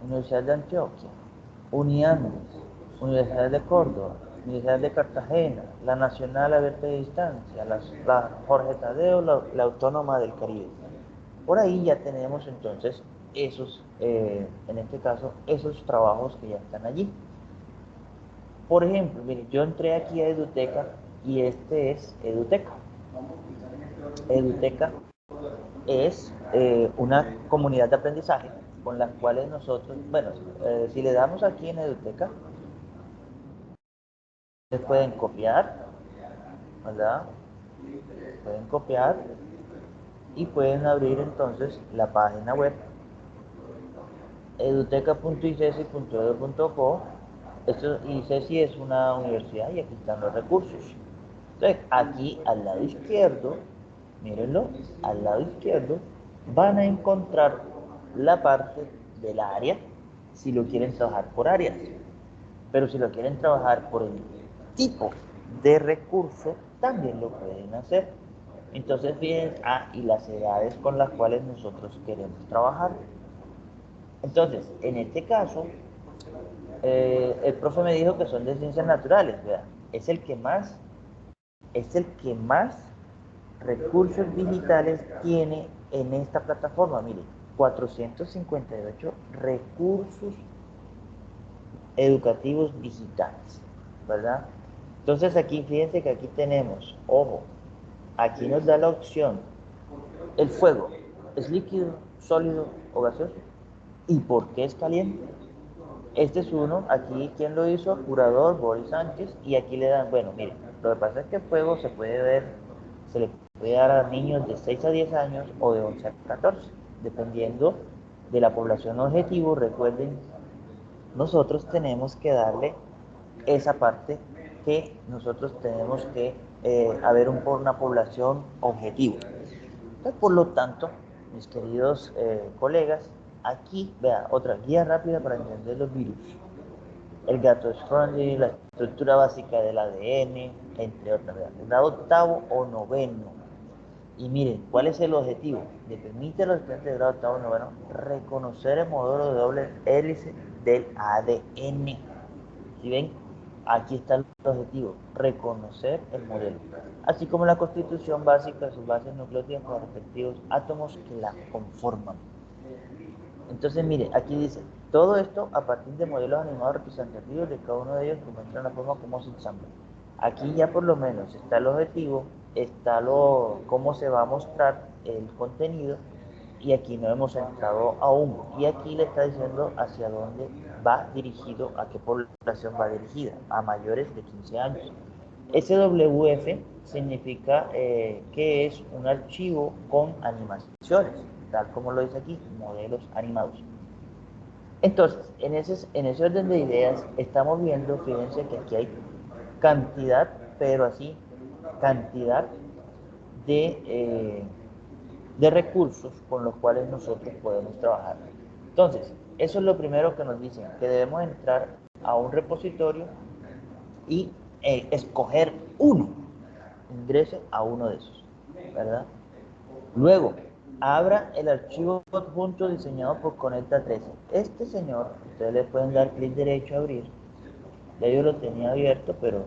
[SPEAKER 1] Universidad de Antioquia, Uniandes, Universidad de Córdoba, Universidad de Cartagena, la Nacional Abierta de Distancia, la Jorge Tadeo, la Autónoma del Caribe. Por ahí ya tenemos entonces esos, en este caso, esos trabajos que ya están allí. Por ejemplo, mire, yo entré aquí a Eduteca y este es Eduteca. Eduteca es una comunidad de aprendizaje con las cuales nosotros, bueno, si le damos aquí en Eduteca, ustedes pueden copiar, ¿verdad? Pueden copiar y pueden abrir entonces la página web eduteca.icesi.edu.co. Esto, ICESI es una universidad y aquí están los recursos. Entonces, aquí al lado izquierdo, mírenlo, al lado izquierdo van a encontrar la parte del área si lo quieren trabajar por áreas. Pero si lo quieren trabajar por el tipo de recurso, también lo pueden hacer. Entonces, fíjense, y las edades con las cuales nosotros queremos trabajar. Entonces, en este caso, el profe me dijo que son de ciencias naturales, ¿verdad? Es el que más, es el que más recursos digitales tiene en esta plataforma. Miren, 458 recursos educativos digitales, ¿verdad? Entonces aquí, fíjense que aquí tenemos, ojo, aquí nos da la opción, el fuego, ¿es líquido, sólido o gaseoso? ¿Y por qué es caliente? Este es uno, aquí, ¿quién lo hizo? Curador Boris Sánchez, y aquí le dan, bueno, miren, lo que pasa es que el fuego se puede ver, se le puede dar a niños de 6 a 10 años o de 11 a 14, dependiendo de la población objetivo. Recuerden, nosotros tenemos que darle esa parte que nosotros tenemos que haber una población objetivo. Entonces, por lo tanto, mis queridos colegas, aquí, vea, otra guía rápida para entender los virus. El gato es friendly, la estructura básica del ADN, entre otras, vea, grado octavo o noveno. Y miren, ¿cuál es el objetivo? Le permite a los estudiantes de grado octavo o noveno reconocer el modelo de doble hélice del ADN. ¿Sí ven? Aquí está el objetivo, reconocer el modelo, así como la constitución básica de sus bases nucleótidas con los respectivos átomos que la conforman. Entonces, mire, aquí dice, todo esto a partir de modelos animados representativos de cada uno de ellos que muestran la forma como se ensambla. Aquí ya por lo menos está el objetivo, está cómo se va a mostrar el contenido, y aquí no hemos entrado aún. Y aquí le está diciendo hacia dónde va dirigido, a qué población va dirigida, a mayores de 15 años. SWF significa que es un archivo con animaciones, tal como lo dice aquí, modelos animados. Entonces, en ese orden de ideas, estamos viendo, fíjense que aquí hay cantidad, pero así, cantidad de recursos con los cuales nosotros podemos trabajar. Entonces, eso es lo primero que nos dicen, que debemos entrar a un repositorio y escoger uno, ingrese a uno de esos, ¿verdad? Luego, abra el archivo adjunto diseñado por Conecta 13. Este señor, ustedes le pueden dar clic derecho a abrir. Ya yo lo tenía abierto, pero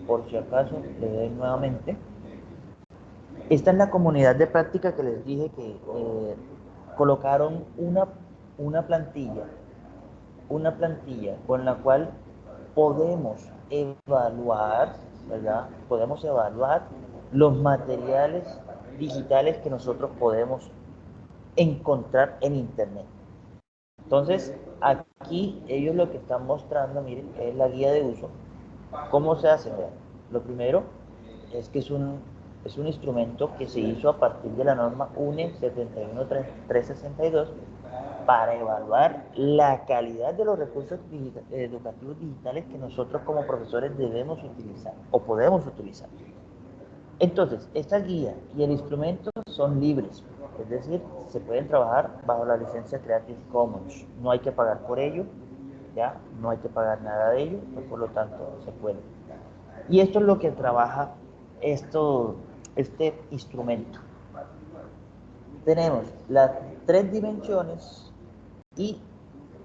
[SPEAKER 1] por si acaso le doy nuevamente. Esta es la comunidad de práctica que les dije que colocaron una plantilla con la cual podemos evaluar, ¿verdad? Podemos evaluar los materiales digitales que nosotros podemos encontrar en Internet. Entonces, aquí ellos lo que están mostrando, miren, es la guía de uso. ¿Cómo se hace? Vean, lo primero es que es un instrumento que se hizo a partir de la norma UNE 71362 para evaluar la calidad de los recursos educativos digitales que nosotros como profesores debemos utilizar o podemos utilizar. Entonces, esta guía y el instrumento son libres, es decir, se pueden trabajar bajo la licencia Creative Commons. No hay que pagar por ello, ¿ya? No hay que pagar nada de ello, pues por lo tanto se puede. Y esto es lo que trabaja este instrumento. Tenemos las 3 dimensiones y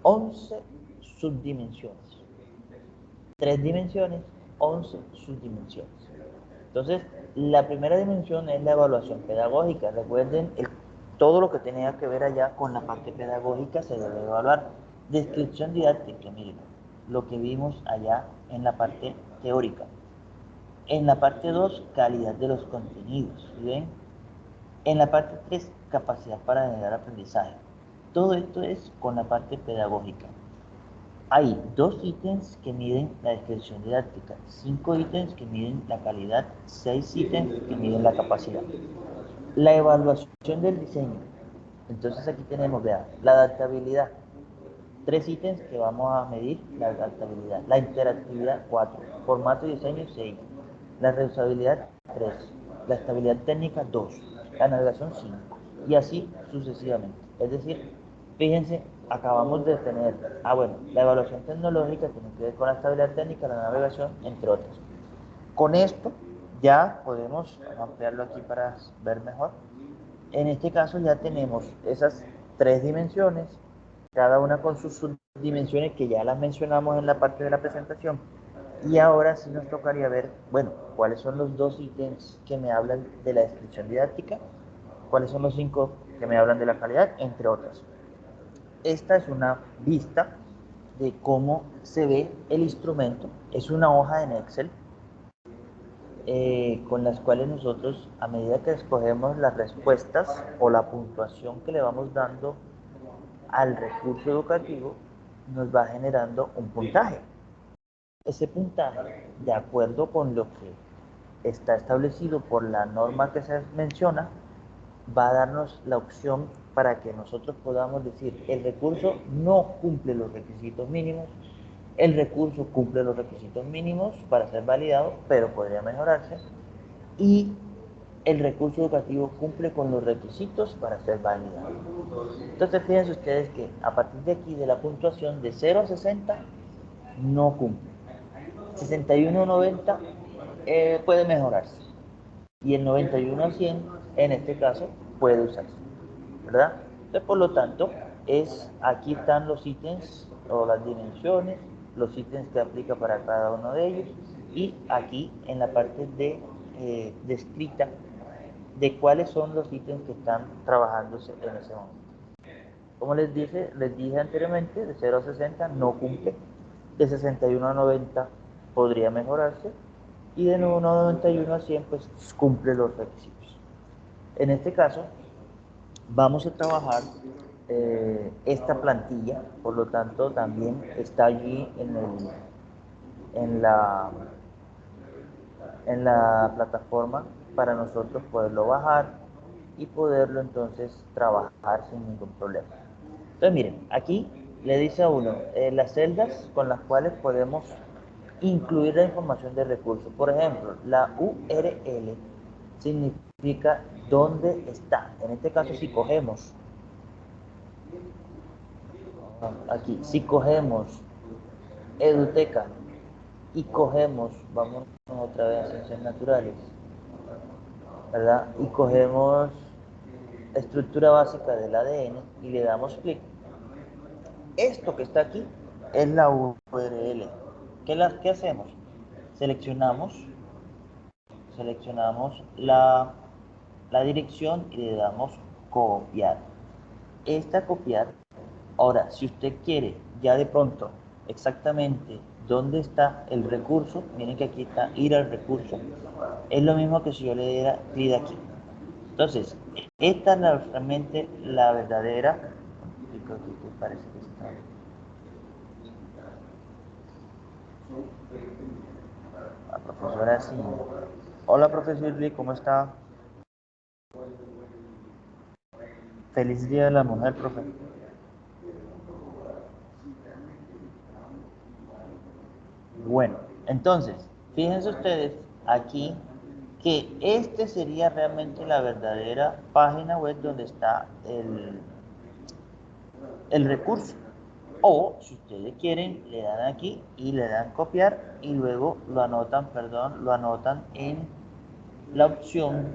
[SPEAKER 1] 11 subdimensiones. 3 dimensiones, 11 subdimensiones. Entonces, la primera dimensión es la evaluación pedagógica. Recuerden, todo lo que tenía que ver allá con la parte pedagógica se debe evaluar. Descripción didáctica, miren, lo que vimos allá en la parte teórica. En la parte 2, calidad de los contenidos. ¿Sí ven? En la parte 3, capacidad para generar aprendizaje. Todo esto es con la parte pedagógica. Hay 2 ítems que miden la descripción didáctica, 5 ítems que miden la calidad, 6 ítems que miden la capacidad. La evaluación del diseño. Entonces aquí tenemos, vean, la adaptabilidad. 3 ítems que vamos a medir la adaptabilidad. La interactividad, 4. Formato y diseño, 6. La reusabilidad, 3. La estabilidad técnica, 2. La navegación, 5. Y así sucesivamente. Es decir, fíjense, acabamos de tener, bueno, la evaluación tecnológica tiene que ver con la estabilidad técnica, la navegación, entre otras. Con esto ya podemos ampliarlo aquí para ver mejor. En este caso ya tenemos esas 3 dimensiones, cada una con sus subdimensiones que ya las mencionamos en la parte de la presentación. Y ahora sí nos tocaría ver, bueno, cuáles son los 2 ítems que me hablan de la descripción didáctica, cuáles son los 5 que me hablan de la calidad, entre otras. Esta es una vista de cómo se ve el instrumento. Es una hoja en Excel con las cuales nosotros, a medida que escogemos las respuestas o la puntuación que le vamos dando al recurso educativo, nos va generando un puntaje. Ese puntaje, de acuerdo con lo que está establecido por la norma que se menciona, va a darnos la opción para que nosotros podamos decir, el recurso no cumple los requisitos mínimos, el recurso cumple los requisitos mínimos para ser validado, pero podría mejorarse, y el recurso educativo cumple con los requisitos para ser validado. Entonces, fíjense ustedes que a partir de aquí, de la puntuación de 0 a 60, no cumple. 61 a 90 puede mejorarse. Y el 91 a 100, en este caso, puede usarse. ¿Verdad? Entonces, por lo tanto, aquí están los ítems o las dimensiones, los ítems que aplica para cada uno de ellos, y aquí en la parte de descrita de cuáles son los ítems que están trabajándose en ese momento. Como les dije anteriormente, de 0 a 60 no cumple, de 61 a 90 podría mejorarse, y de 91 a 100 pues cumple los requisitos. En este caso, vamos a trabajar esta plantilla, por lo tanto también está allí en la, en la plataforma para nosotros poderlo bajar y poderlo entonces trabajar sin ningún problema. Entonces miren, aquí le dice a uno las celdas con las cuales podemos incluir la información de recursos. Por ejemplo, la URL significa dónde está. En este caso, si cogemos aquí, si cogemos Eduteca y cogemos, vamos otra vez a ciencias naturales, ¿verdad? Y cogemos estructura básica del ADN y le damos clic. Esto que está aquí es la URL. ¿Qué hacemos? Seleccionamos la dirección y le damos copiar. Copiar. Ahora, si usted quiere ya de pronto exactamente ¿Dónde está el recurso? Miren que aquí está ir al recurso. Es lo mismo que si yo le diera clic aquí. Entonces, esta es realmente la verdadera. Creo que parece que está. La profesora sí. Hola, profesor Lee, ¿cómo está? Feliz Día de la Mujer, profe. Bueno, entonces, fíjense ustedes aquí que este sería realmente la verdadera página web donde está el recurso. O, si ustedes quieren, le dan aquí y le dan copiar y luego lo anotan, lo anotan en la opción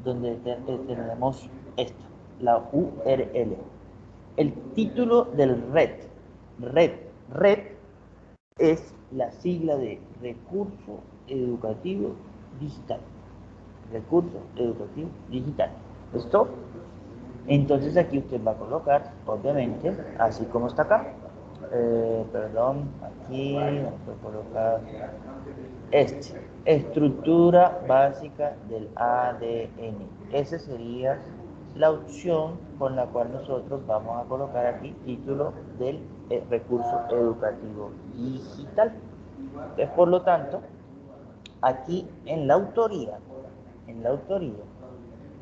[SPEAKER 1] donde tenemos esto, la URL. El título del red es la sigla de Recurso Educativo Digital. Recurso Educativo Digital. ¿Listo? Entonces aquí usted va a colocar, obviamente, así como está acá. Perdón, aquí vamos a colocar estructura básica del ADN. Esa sería la opción con la cual nosotros vamos a colocar aquí título del recurso educativo digital. Entonces, por lo tanto, aquí en la autoría,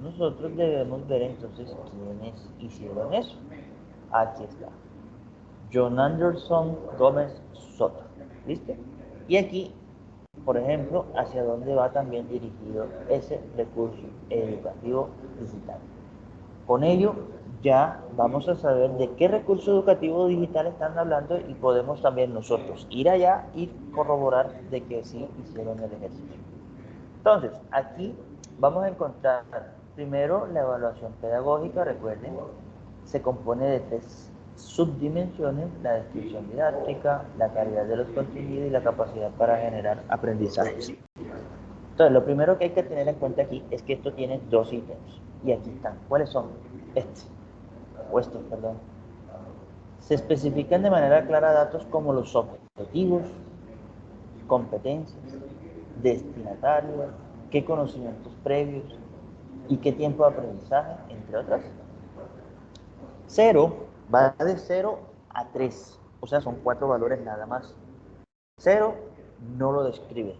[SPEAKER 1] nosotros debemos ver entonces quiénes hicieron eso. Aquí está. John Anderson Gómez Soto. ¿Listo? Y aquí, por ejemplo, hacia dónde va también dirigido ese recurso educativo digital. Con ello, ya vamos a saber de qué recurso educativo digital están hablando y podemos también nosotros ir allá y corroborar de que sí hicieron el ejercicio. Entonces, aquí vamos a encontrar primero la evaluación pedagógica, recuerden, se compone de 3 subdimensiones: la descripción didáctica, la calidad de los contenidos y la capacidad para generar aprendizajes. Entonces, lo primero que hay que tener en cuenta aquí es que esto tiene 2 ítems, y aquí están. ¿Cuáles son? Estos, perdón. Se especifican de manera clara datos como los objetivos, competencias, destinatarios, qué conocimientos previos y qué tiempo de aprendizaje, entre otras. 0 va de 0 a 3, o sea, son 4 valores nada más. 0 no lo describe.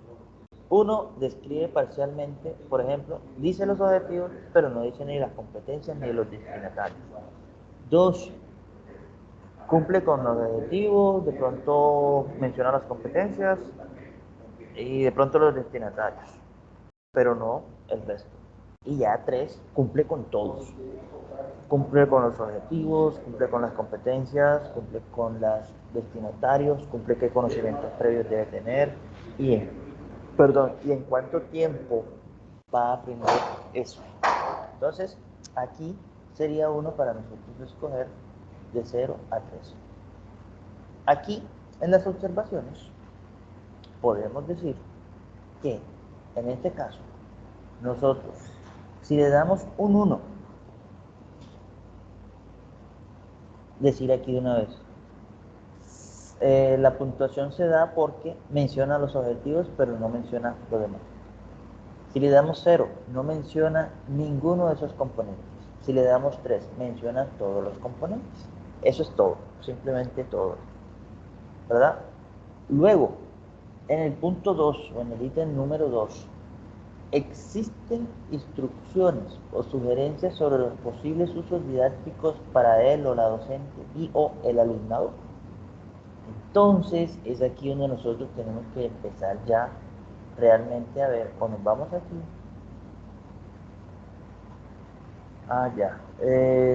[SPEAKER 1] 1 describe parcialmente, por ejemplo, dice los objetivos, pero no dice ni las competencias ni los destinatarios. 2 cumple con los objetivos, de pronto menciona las competencias y de pronto los destinatarios, pero no el resto. Y ya 3 cumple con todos. Cumple con los objetivos, cumple con las competencias, cumple con los destinatarios, cumple qué conocimientos previos debe tener y en cuánto tiempo va a aprender eso. Entonces, aquí sería uno para nosotros escoger de 0 a 3. Aquí, en las observaciones, podemos decir que, en este caso, nosotros, si le damos un 1, decir aquí de una vez, la puntuación se da porque menciona los objetivos, pero no menciona lo demás. Si le damos 0, no menciona ninguno de esos componentes. Si le damos 3, menciona todos los componentes. Eso es todo, simplemente todo, ¿verdad? Luego, en el punto 2 o en el ítem número 2, existen instrucciones o sugerencias sobre los posibles usos didácticos para él o la docente y o el alumnado. Entonces es aquí donde nosotros tenemos que empezar ya realmente a ver, o nos vamos aquí. Ya.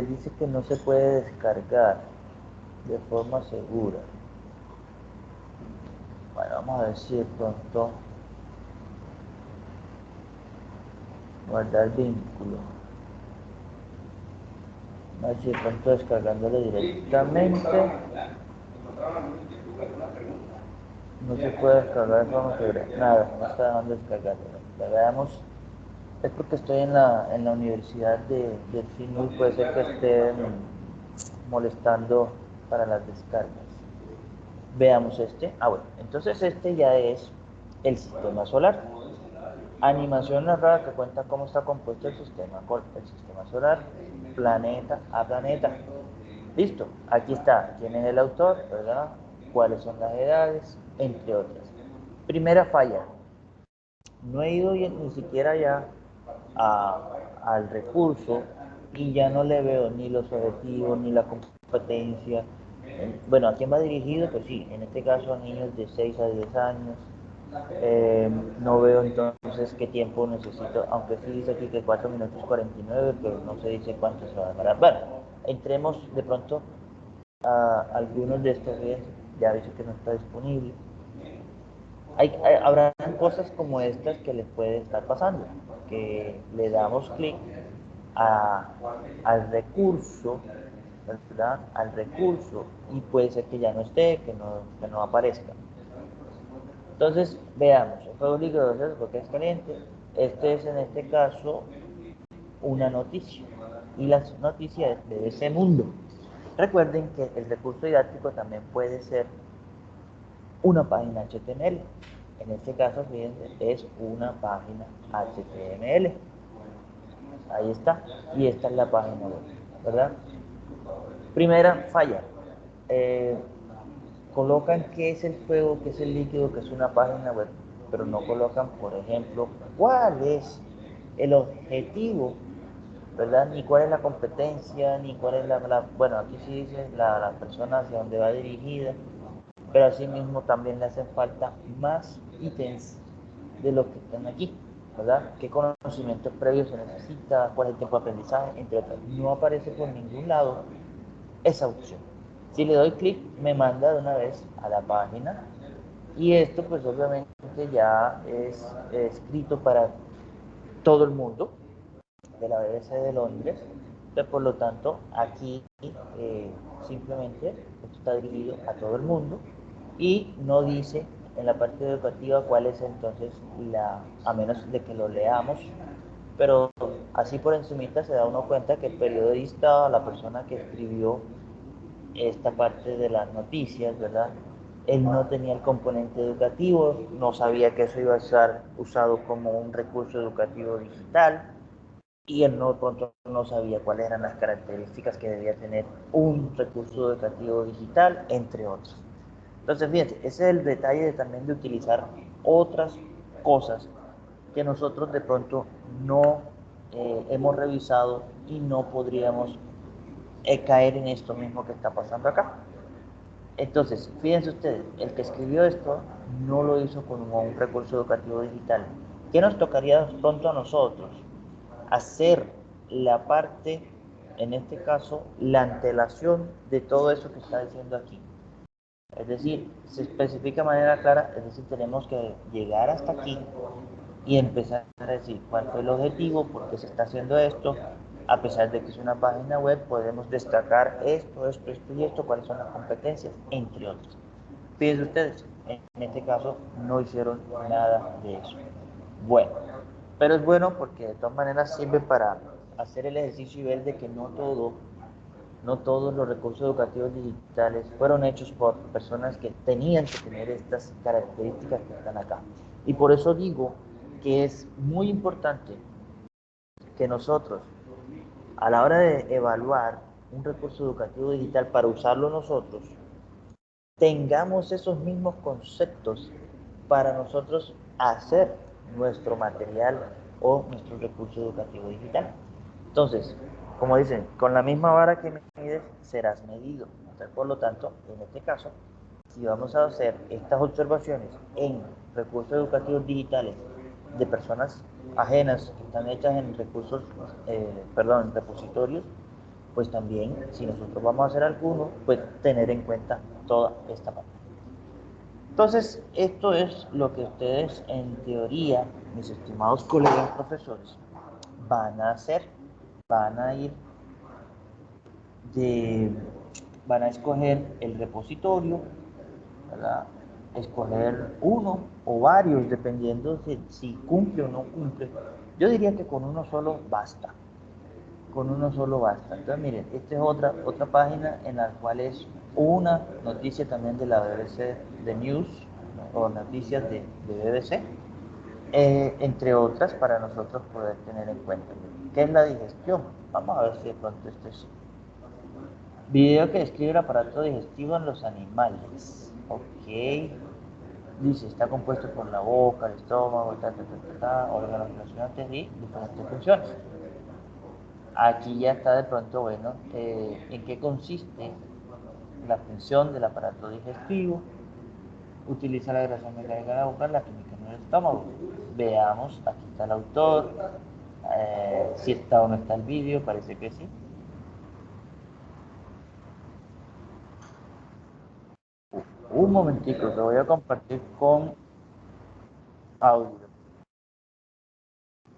[SPEAKER 1] Dice que no se puede descargar de forma segura. Bueno, vamos a ver si de pronto guardar vínculo. A ver si de pronto descargándolo directamente. No se puede descargar de forma segura. Nada, no está dejando descargar. La veamos. Es porque estoy en la universidad del FINUR, puede ser que estén molestando para las descargas. Veamos este. Bueno, entonces este ya es el sistema solar. Animación narrada que cuenta cómo está compuesto el sistema solar, planeta a planeta. Listo, aquí está quién es el autor, ¿verdad? Cuáles son las edades, entre otras. Primera falla, no he ido ni siquiera ya al recurso y ya no le veo ni los objetivos ni la competencia. Bueno, ¿a quién va dirigido? Pues sí, en este caso a niños de 6 a 10 años. No veo entonces qué tiempo necesito, aunque sí dice aquí que 4 minutos 49, pero no se dice cuánto se va a demorar. Bueno, entremos de pronto a algunos de estos días, ya dice que no está disponible. Habrán cosas como estas que les puede estar pasando, que le damos clic a, al recurso, ¿verdad? Al recurso y puede ser que ya no esté, que no aparezca. Entonces, veamos, el juego de porque es caliente. Este es en este caso una noticia y las noticias de ese mundo. Recuerden que el recurso didáctico también puede ser una página HTML. En este caso, fíjense, es una página HTML. Ahí está. Y esta es la página web, ¿verdad? Primera falla. Eh, Colocan qué es el juego, qué es el líquido, que es una página web, pero no colocan, por ejemplo, cuál es el objetivo, ¿verdad? Ni cuál es la competencia, ni cuál es bueno, aquí sí dice la persona hacia dónde va dirigida, pero asimismo también le hacen falta más ítems de los que están aquí, ¿verdad? ¿Qué conocimientos previos se necesita? ¿Cuál es el tiempo de aprendizaje? Entre otras. No aparece por ningún lado esa opción. Si le doy clic, me manda de una vez a la página y esto pues obviamente ya es escrito para todo el mundo de la BBC de Londres. Entonces, por lo tanto, aquí simplemente esto está dirigido a todo el mundo y no dice en la parte educativa cuál es entonces a menos de que lo leamos, pero así por encimita se da uno cuenta que el periodista, la persona que escribió esta parte de las noticias, ¿verdad? Él no tenía el componente educativo, no sabía que eso iba a ser usado como un recurso educativo digital y él no, pronto no sabía cuáles eran las características que debía tener un recurso educativo digital, entre otros. Entonces, fíjense, ese es el detalle también de utilizar otras cosas que nosotros de pronto no hemos revisado y no podríamos caer en esto mismo que está pasando acá. Entonces, fíjense ustedes, el que escribió esto no lo hizo con un recurso educativo digital. ¿Qué nos tocaría pronto a nosotros? Hacer la parte, en este caso, la antelación de todo eso que está diciendo aquí. Es decir, se especifica de manera clara, es decir, tenemos que llegar hasta aquí y empezar a decir cuál fue el objetivo, por qué se está haciendo esto. A pesar de que es una página web, podemos destacar esto y esto, cuáles son las competencias, entre otros. Fíjense ustedes, en este caso no hicieron nada de eso. Bueno, pero es bueno porque de todas maneras sirve para hacer el ejercicio y ver de que no todos los recursos educativos digitales fueron hechos por personas que tenían que tener estas características que están acá. Y por eso digo que es muy importante que nosotros, a la hora de evaluar un recurso educativo digital para usarlo nosotros, tengamos esos mismos conceptos para nosotros hacer nuestro material o nuestro recurso educativo digital. Entonces, como dicen, con la misma vara que mides, serás medido. Entonces, por lo tanto, en este caso, si vamos a hacer estas observaciones en recursos educativos digitales de personas ajenas que están hechas en en repositorios, pues también, si nosotros vamos a hacer alguno, pues tener en cuenta toda esta parte. Entonces, esto es lo que ustedes, en teoría, mis estimados colegas profesores, van a hacer. Van a ir de, van a escoger el repositorio, ¿verdad? Escoger uno o varios, dependiendo de si cumple o no cumple. Yo diría que con uno solo basta. Con uno solo basta. Entonces, miren, esta es otra página en la cual es una noticia también de la BBC de News, ¿no? O noticias de BBC, entre otras para nosotros poder tener en cuenta. ¿Qué es la digestión? Vamos a ver si de pronto este es video que describe el aparato digestivo en los animales. Ok. Dice, está compuesto por la boca, el estómago, órganos relacionantes y diferentes funciones. Aquí ya está de pronto, bueno, en qué consiste la función del aparato digestivo. Utiliza la grasa mecánica de la boca, la química en el estómago. Veamos, aquí está el autor, si está o no está el vídeo, parece que sí. Un momentico, lo voy a compartir con audio.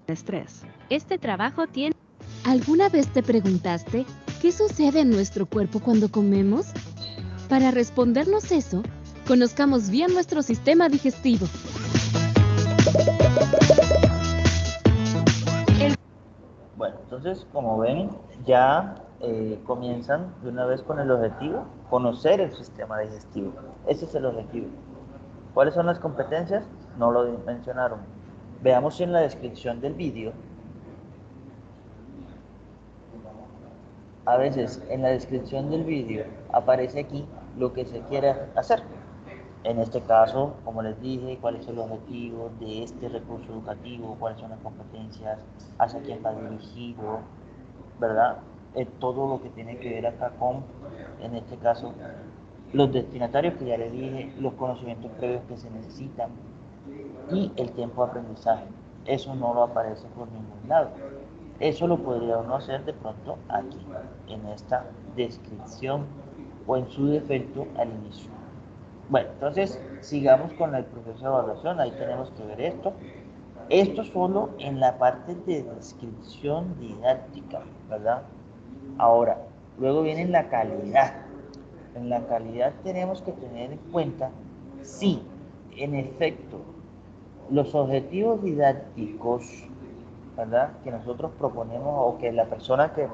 [SPEAKER 3] Estrés. Este trabajo tiene... ¿Alguna vez te preguntaste qué sucede en nuestro cuerpo cuando comemos? Para respondernos eso, conozcamos bien nuestro sistema digestivo.
[SPEAKER 1] Bueno, entonces, como ven, ya comienzan de una vez con el objetivo, conocer el sistema digestivo. Ese es el objetivo. ¿Cuáles son las competencias? No lo mencionaron. Veamos si en la descripción del vídeo, a veces en la descripción del vídeo aparece aquí lo que se quiere hacer. En este caso, como les dije, cuál es el objetivo de este recurso educativo, cuáles son las competencias, hacia quién va dirigido, ¿verdad? Todo lo que tiene que ver acá con, en este caso, los destinatarios que ya les dije, los conocimientos previos que se necesitan y el tiempo de aprendizaje. Eso no lo aparece por ningún lado. Eso lo podría uno hacer de pronto aquí, en esta descripción o en su defecto al inicio. Bueno, entonces sigamos con el proceso de evaluación. Ahí tenemos que ver esto. Esto solo en la parte de descripción didáctica, ¿verdad? Ahora, luego viene la calidad. En la calidad tenemos que tener en cuenta si, en efecto, los objetivos didácticos, ¿verdad?, que nosotros proponemos o que la persona que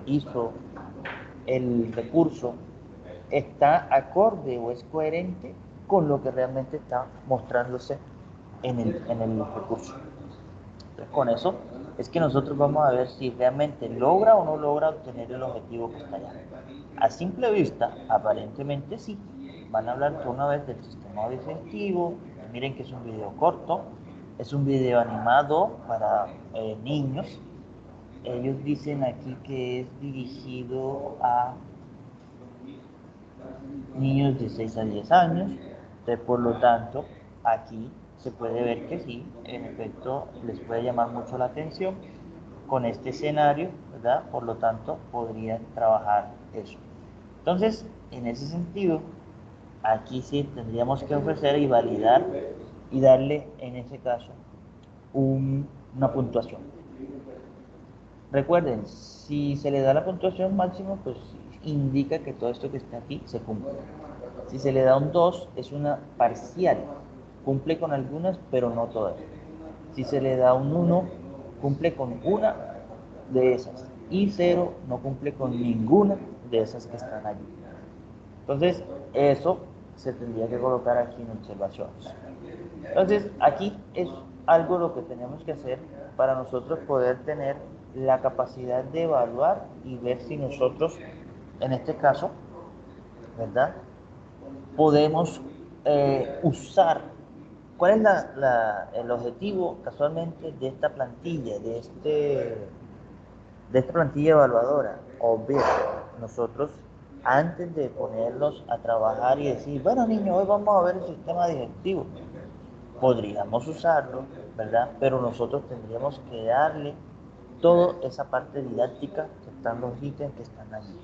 [SPEAKER 1] hizo el recurso está acorde o es coherente con lo que realmente está mostrándose en el recurso. Entonces, con eso es que nosotros vamos a ver si realmente logra o no logra obtener el objetivo que está allá. A simple vista, aparentemente sí. Van a hablar toda una vez del sistema digestivo. Miren que es un video corto, es un video animado para niños. Ellos dicen aquí que es dirigido a niños de 6 a 10 años. Entonces, por lo tanto, aquí se puede ver que sí, en efecto, les puede llamar mucho la atención con este escenario, ¿verdad? Por lo tanto, podrían trabajar eso. Entonces, en ese sentido, aquí sí tendríamos que ofrecer y validar y darle, en ese caso, una puntuación. Recuerden, si se le da la puntuación máxima, pues indica que todo esto que está aquí se cumple. Si se le da un 2, es una parcial. Cumple con algunas, pero no todas. Si se le da un 1, cumple con una de esas. Y 0 no cumple con ninguna de esas que están allí. Entonces, eso se tendría que colocar aquí en observaciones. Entonces, aquí es algo lo que tenemos que hacer para nosotros poder tener la capacidad de evaluar y ver si nosotros, en este caso, ¿verdad?, podemos usar. ¿Cuál es el objetivo casualmente de esta plantilla, de esta plantilla evaluadora? O ver, nosotros, antes de ponerlos a trabajar y decir, bueno niños, hoy vamos a ver el sistema digestivo, podríamos usarlo, ¿verdad? Pero nosotros tendríamos que darle toda esa parte didáctica que están los ítems que están allí.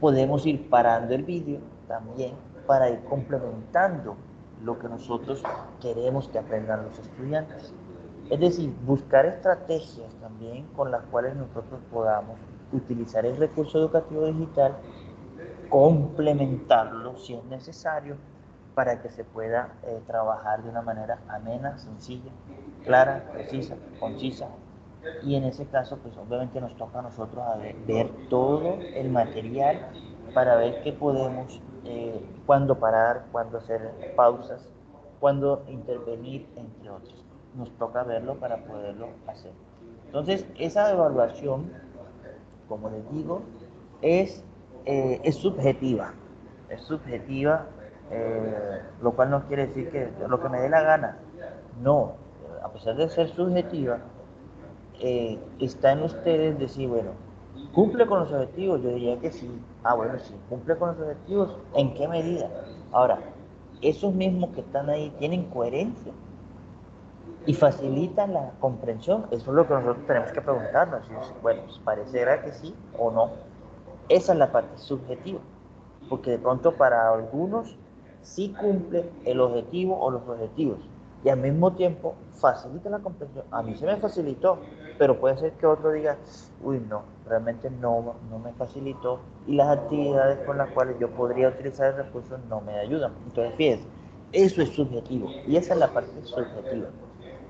[SPEAKER 1] Podemos ir parando el vídeo también para ir complementando lo que nosotros queremos que aprendan los estudiantes. Es decir, buscar estrategias también con las cuales nosotros podamos utilizar el recurso educativo digital, complementarlo si es necesario, para que se pueda trabajar de una manera amena, sencilla, clara, precisa, concisa. Y en ese caso, pues obviamente nos toca a nosotros ver todo el material para ver qué podemos, cuándo parar, cuándo hacer pausas, cuándo intervenir, entre otros. Nos toca verlo para poderlo hacer. Entonces, esa evaluación, como les digo, es subjetiva. Es subjetiva, lo cual no quiere decir que lo que me dé la gana. No, a pesar de ser subjetiva, está en ustedes decir, bueno, ¿cumple con los objetivos? Yo diría que sí. Ah, bueno, sí, cumple con los objetivos. ¿En qué medida? Ahora, esos mismos que están ahí tienen coherencia y facilitan la comprensión. Eso es lo que nosotros tenemos que preguntarnos. Bueno, parecerá que sí o no. Esa es la parte subjetiva, porque de pronto para algunos sí cumple el objetivo o los objetivos y al mismo tiempo facilita la comprensión. A mí se me facilitó, pero puede ser que otro diga, uy, no, realmente no me facilitó y las actividades con las cuales yo podría utilizar el recurso no me ayudan. Entonces, fíjense, eso es subjetivo y esa es la parte subjetiva.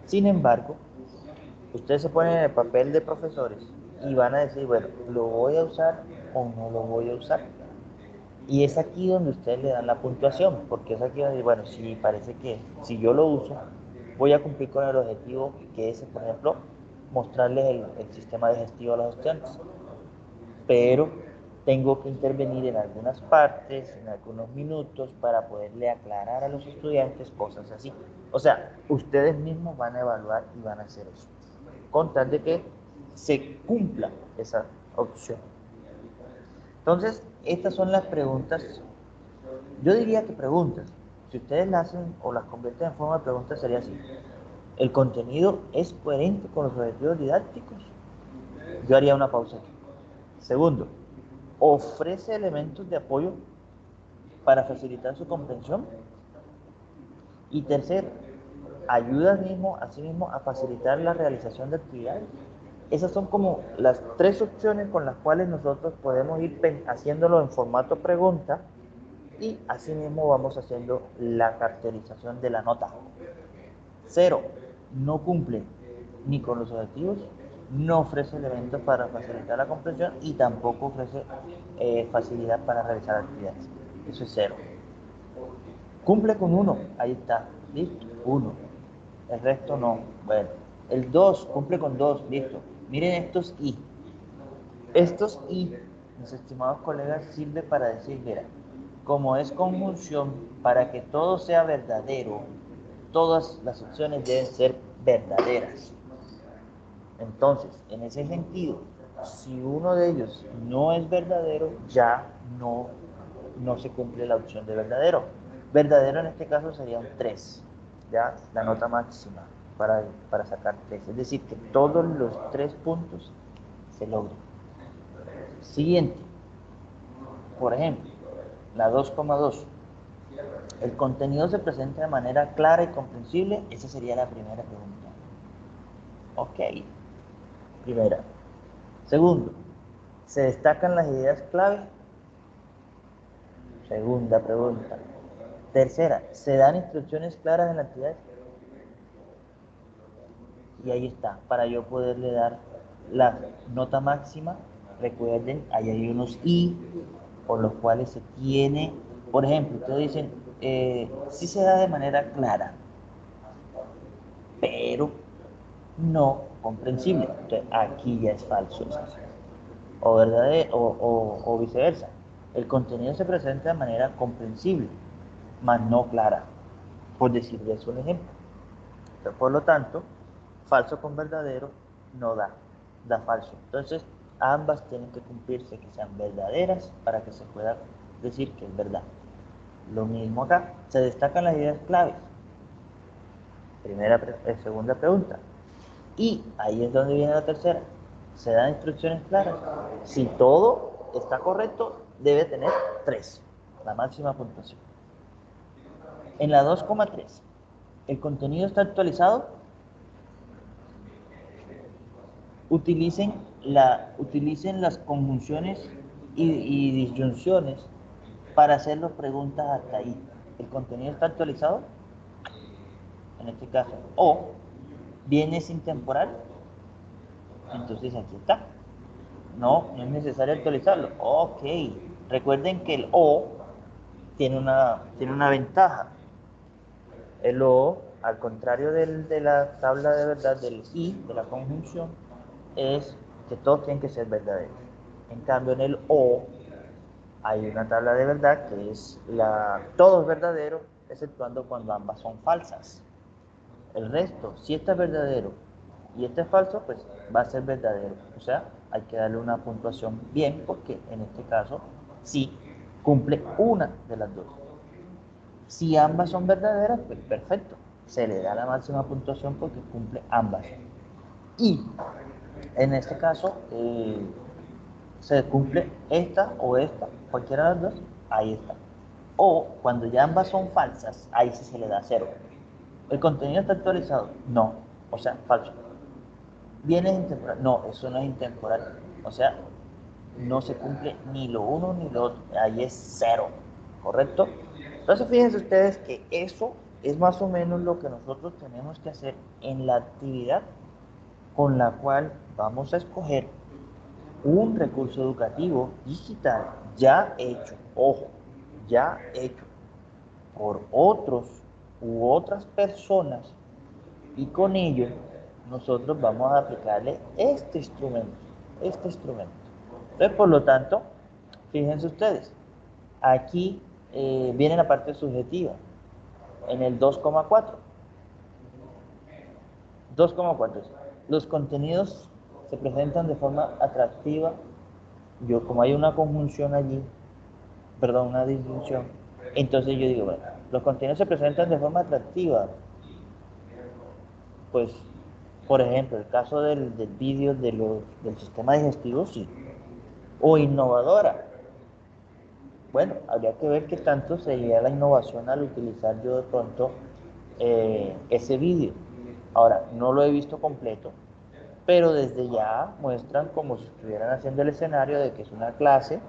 [SPEAKER 1] Sin embargo, ustedes se ponen en el papel de profesores y van a decir, bueno, ¿lo voy a usar o no lo voy a usar? Y es aquí donde ustedes le dan la puntuación, porque es aquí donde, bueno, si parece que si yo lo uso, voy a cumplir con el objetivo que es, por ejemplo, mostrarles el sistema digestivo a los estudiantes. Pero tengo que intervenir en algunas partes, en algunos minutos, para poderle aclarar a los estudiantes cosas así. O sea, ustedes mismos van a evaluar y van a hacer eso, con tal de que se cumpla esa opción. Entonces, estas son las preguntas. Yo diría que preguntas. Si ustedes las hacen o las convierten en forma de preguntas, sería así. ¿El contenido es coherente con los objetivos didácticos? Yo haría una pausa aquí. Segundo, ¿ofrece elementos de apoyo para facilitar su comprensión? Y tercero, ¿ayuda a sí mismo a facilitar la realización de actividades? Esas son como las tres opciones con las cuales nosotros podemos ir haciéndolo en formato pregunta y asimismo vamos haciendo la caracterización de la nota. 0, no cumple ni con los objetivos, no ofrece elementos para facilitar la comprensión y tampoco ofrece facilidad para realizar actividades. Eso es 0. Cumple con 1, ahí está, listo, 1. El resto no. Bueno, el 2 cumple con 2, listo. Miren estos y. Estos y, mis estimados colegas, sirve para decir, mira, como es conjunción, para que todo sea verdadero, todas las opciones deben ser verdaderas. Entonces, en ese sentido, si uno de ellos no es verdadero, ya no se cumple la opción de verdadero. Verdadero en este caso sería un 3, ya la nota máxima para sacar 3. Es decir, que todos los 3 puntos se logran. Siguiente, por ejemplo, la 2,2. El contenido se presenta de manera clara y comprensible. Esa sería la primera pregunta. Ok, primera. Segundo, ¿se destacan las ideas clave? Segunda pregunta. Tercera, ¿se dan instrucciones claras en la actividad? Y ahí está, para yo poderle dar la nota máxima. Recuerden, ahí hay unos y, por los cuales se tiene, por ejemplo, ustedes dicen, sí se da de manera clara, pero no comprensible. Entonces, aquí ya es falso. O verdadero, o viceversa. El contenido se presenta de manera comprensible, mas no clara, por decirles un ejemplo. Entonces, por lo tanto, falso con verdadero no da falso. Entonces, ambas tienen que cumplirse, que sean verdaderas para que se pueda decir que es verdad. Lo mismo acá, se destacan las ideas claves. Segunda pregunta. Y ahí es donde viene la tercera. Se dan instrucciones claras. Si todo está correcto, debe tener 3, la máxima puntuación. En la 2,3, ¿el contenido está actualizado? Utilicen las conjunciones y disyunciones para hacernos preguntas hasta ahí. ¿El contenido está actualizado? En este caso. O viene sin temporal. Entonces aquí está. No es necesario actualizarlo. Ok. Recuerden que el O tiene una ventaja. El O, al contrario de la tabla de verdad, del I, de la conjunción, es que todos tienen que ser verdaderos. En cambio, en el O hay una tabla de verdad que es todo es verdadero, exceptuando cuando ambas son falsas. El resto, si este es verdadero y este es falso, pues va a ser verdadero. O sea, hay que darle una puntuación bien, porque en este caso sí cumple una de las dos. Si ambas son verdaderas, pues perfecto. Se le da la máxima puntuación porque cumple ambas. Y en este caso, se cumple esta o esta, cualquiera de las dos, ahí está. O cuando ya ambas son falsas, ahí sí se le da 0. ¿El contenido está actualizado? No, o sea, falso. ¿Viene intemporal? No, eso no es intemporal. O sea, no se cumple ni lo uno ni lo otro. Ahí es 0, ¿correcto? Entonces fíjense ustedes que eso es más o menos lo que nosotros tenemos que hacer en la actividad con la cual vamos a escoger un recurso educativo digital ya hecho, ojo, ya hecho por otros u otras personas, y con ello nosotros vamos a aplicarle este instrumento, este instrumento. Entonces, por lo tanto, fíjense ustedes, aquí viene la parte subjetiva, en el 2,4. 2,4. Los contenidos se presentan de forma atractiva. Yo, como hay una conjunción allí, perdón, una disyunción, entonces yo digo, bueno, los contenidos se presentan de forma atractiva. Pues, por ejemplo, el caso del vídeo del sistema digestivo, sí. O innovadora. Bueno, habría que ver qué tanto sería la innovación al utilizar yo de pronto ese vídeo. Ahora, no lo he visto completo, pero desde ya muestran como si estuvieran haciendo el escenario de que es una clase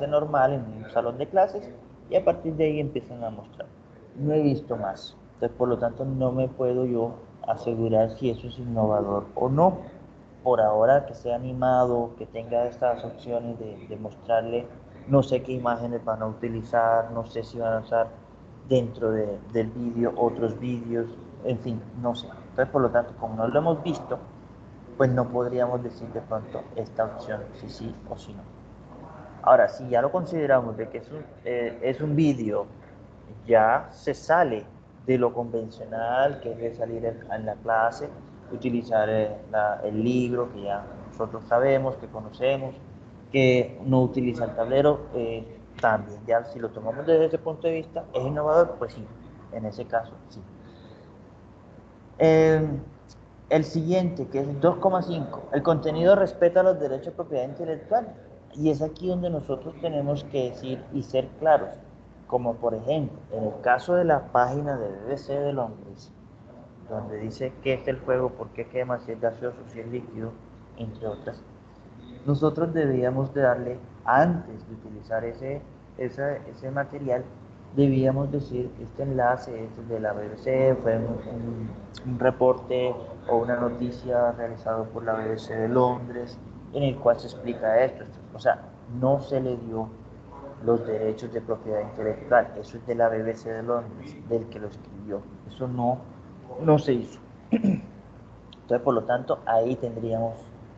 [SPEAKER 1] normal en un salón de clases, y a partir de ahí empiezan a mostrar. No he visto más, entonces por lo tanto no me puedo yo asegurar si eso es innovador o no. Por ahora que sea animado, que tenga estas opciones de mostrarle, no sé qué imágenes van a utilizar, no sé si van a usar dentro del vídeo otros vídeos, en fin, no sé. Entonces por lo tanto, como no lo hemos visto, pues no podríamos decir de pronto esta opción si sí o si no. Ahora, si ya lo consideramos de que es un vídeo, ya se sale de lo convencional, que es de salir en la clase, utilizar el libro, que ya nosotros sabemos, que conocemos, que no utiliza el tablero, también, ya si lo tomamos desde ese punto de vista, ¿es innovador? Pues sí, en ese caso sí. Eh, el siguiente, que es 2,5, el contenido respeta los derechos de propiedad intelectual. Y es aquí donde nosotros tenemos que decir y ser claros, como por ejemplo, en el caso de la página de BBC de Londres, donde dice qué es el juego, por qué quema, si es gaseoso, si es líquido, entre otras, nosotros deberíamos de darle, antes de utilizar ese material, debíamos decir, este enlace es de la BBC, fue un reporte o una noticia realizado por la BBC de Londres, en el cual se explica esto. O sea, no se le dio los derechos de propiedad intelectual, eso es de la BBC de Londres, del que lo escribió, eso no se hizo. Entonces, por lo tanto, ahí tendríamos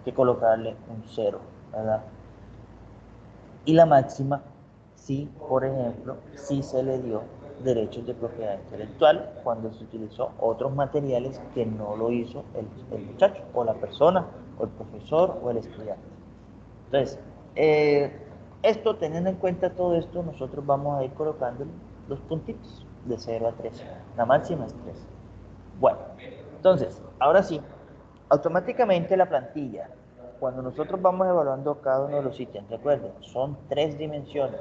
[SPEAKER 1] que colocarle un 0, ¿verdad? Y la máxima, sí, por ejemplo, sí se le dio derechos de propiedad intelectual cuando se utilizó otros materiales que no lo hizo el muchacho, o la persona, o el profesor, o el estudiante. Entonces, teniendo en cuenta todo esto, nosotros vamos a ir colocando los puntitos de 0 a 3. La máxima es 3. Bueno, entonces, ahora sí, automáticamente la plantilla, cuando nosotros vamos evaluando cada uno de los ítems, recuerden, son 3 dimensiones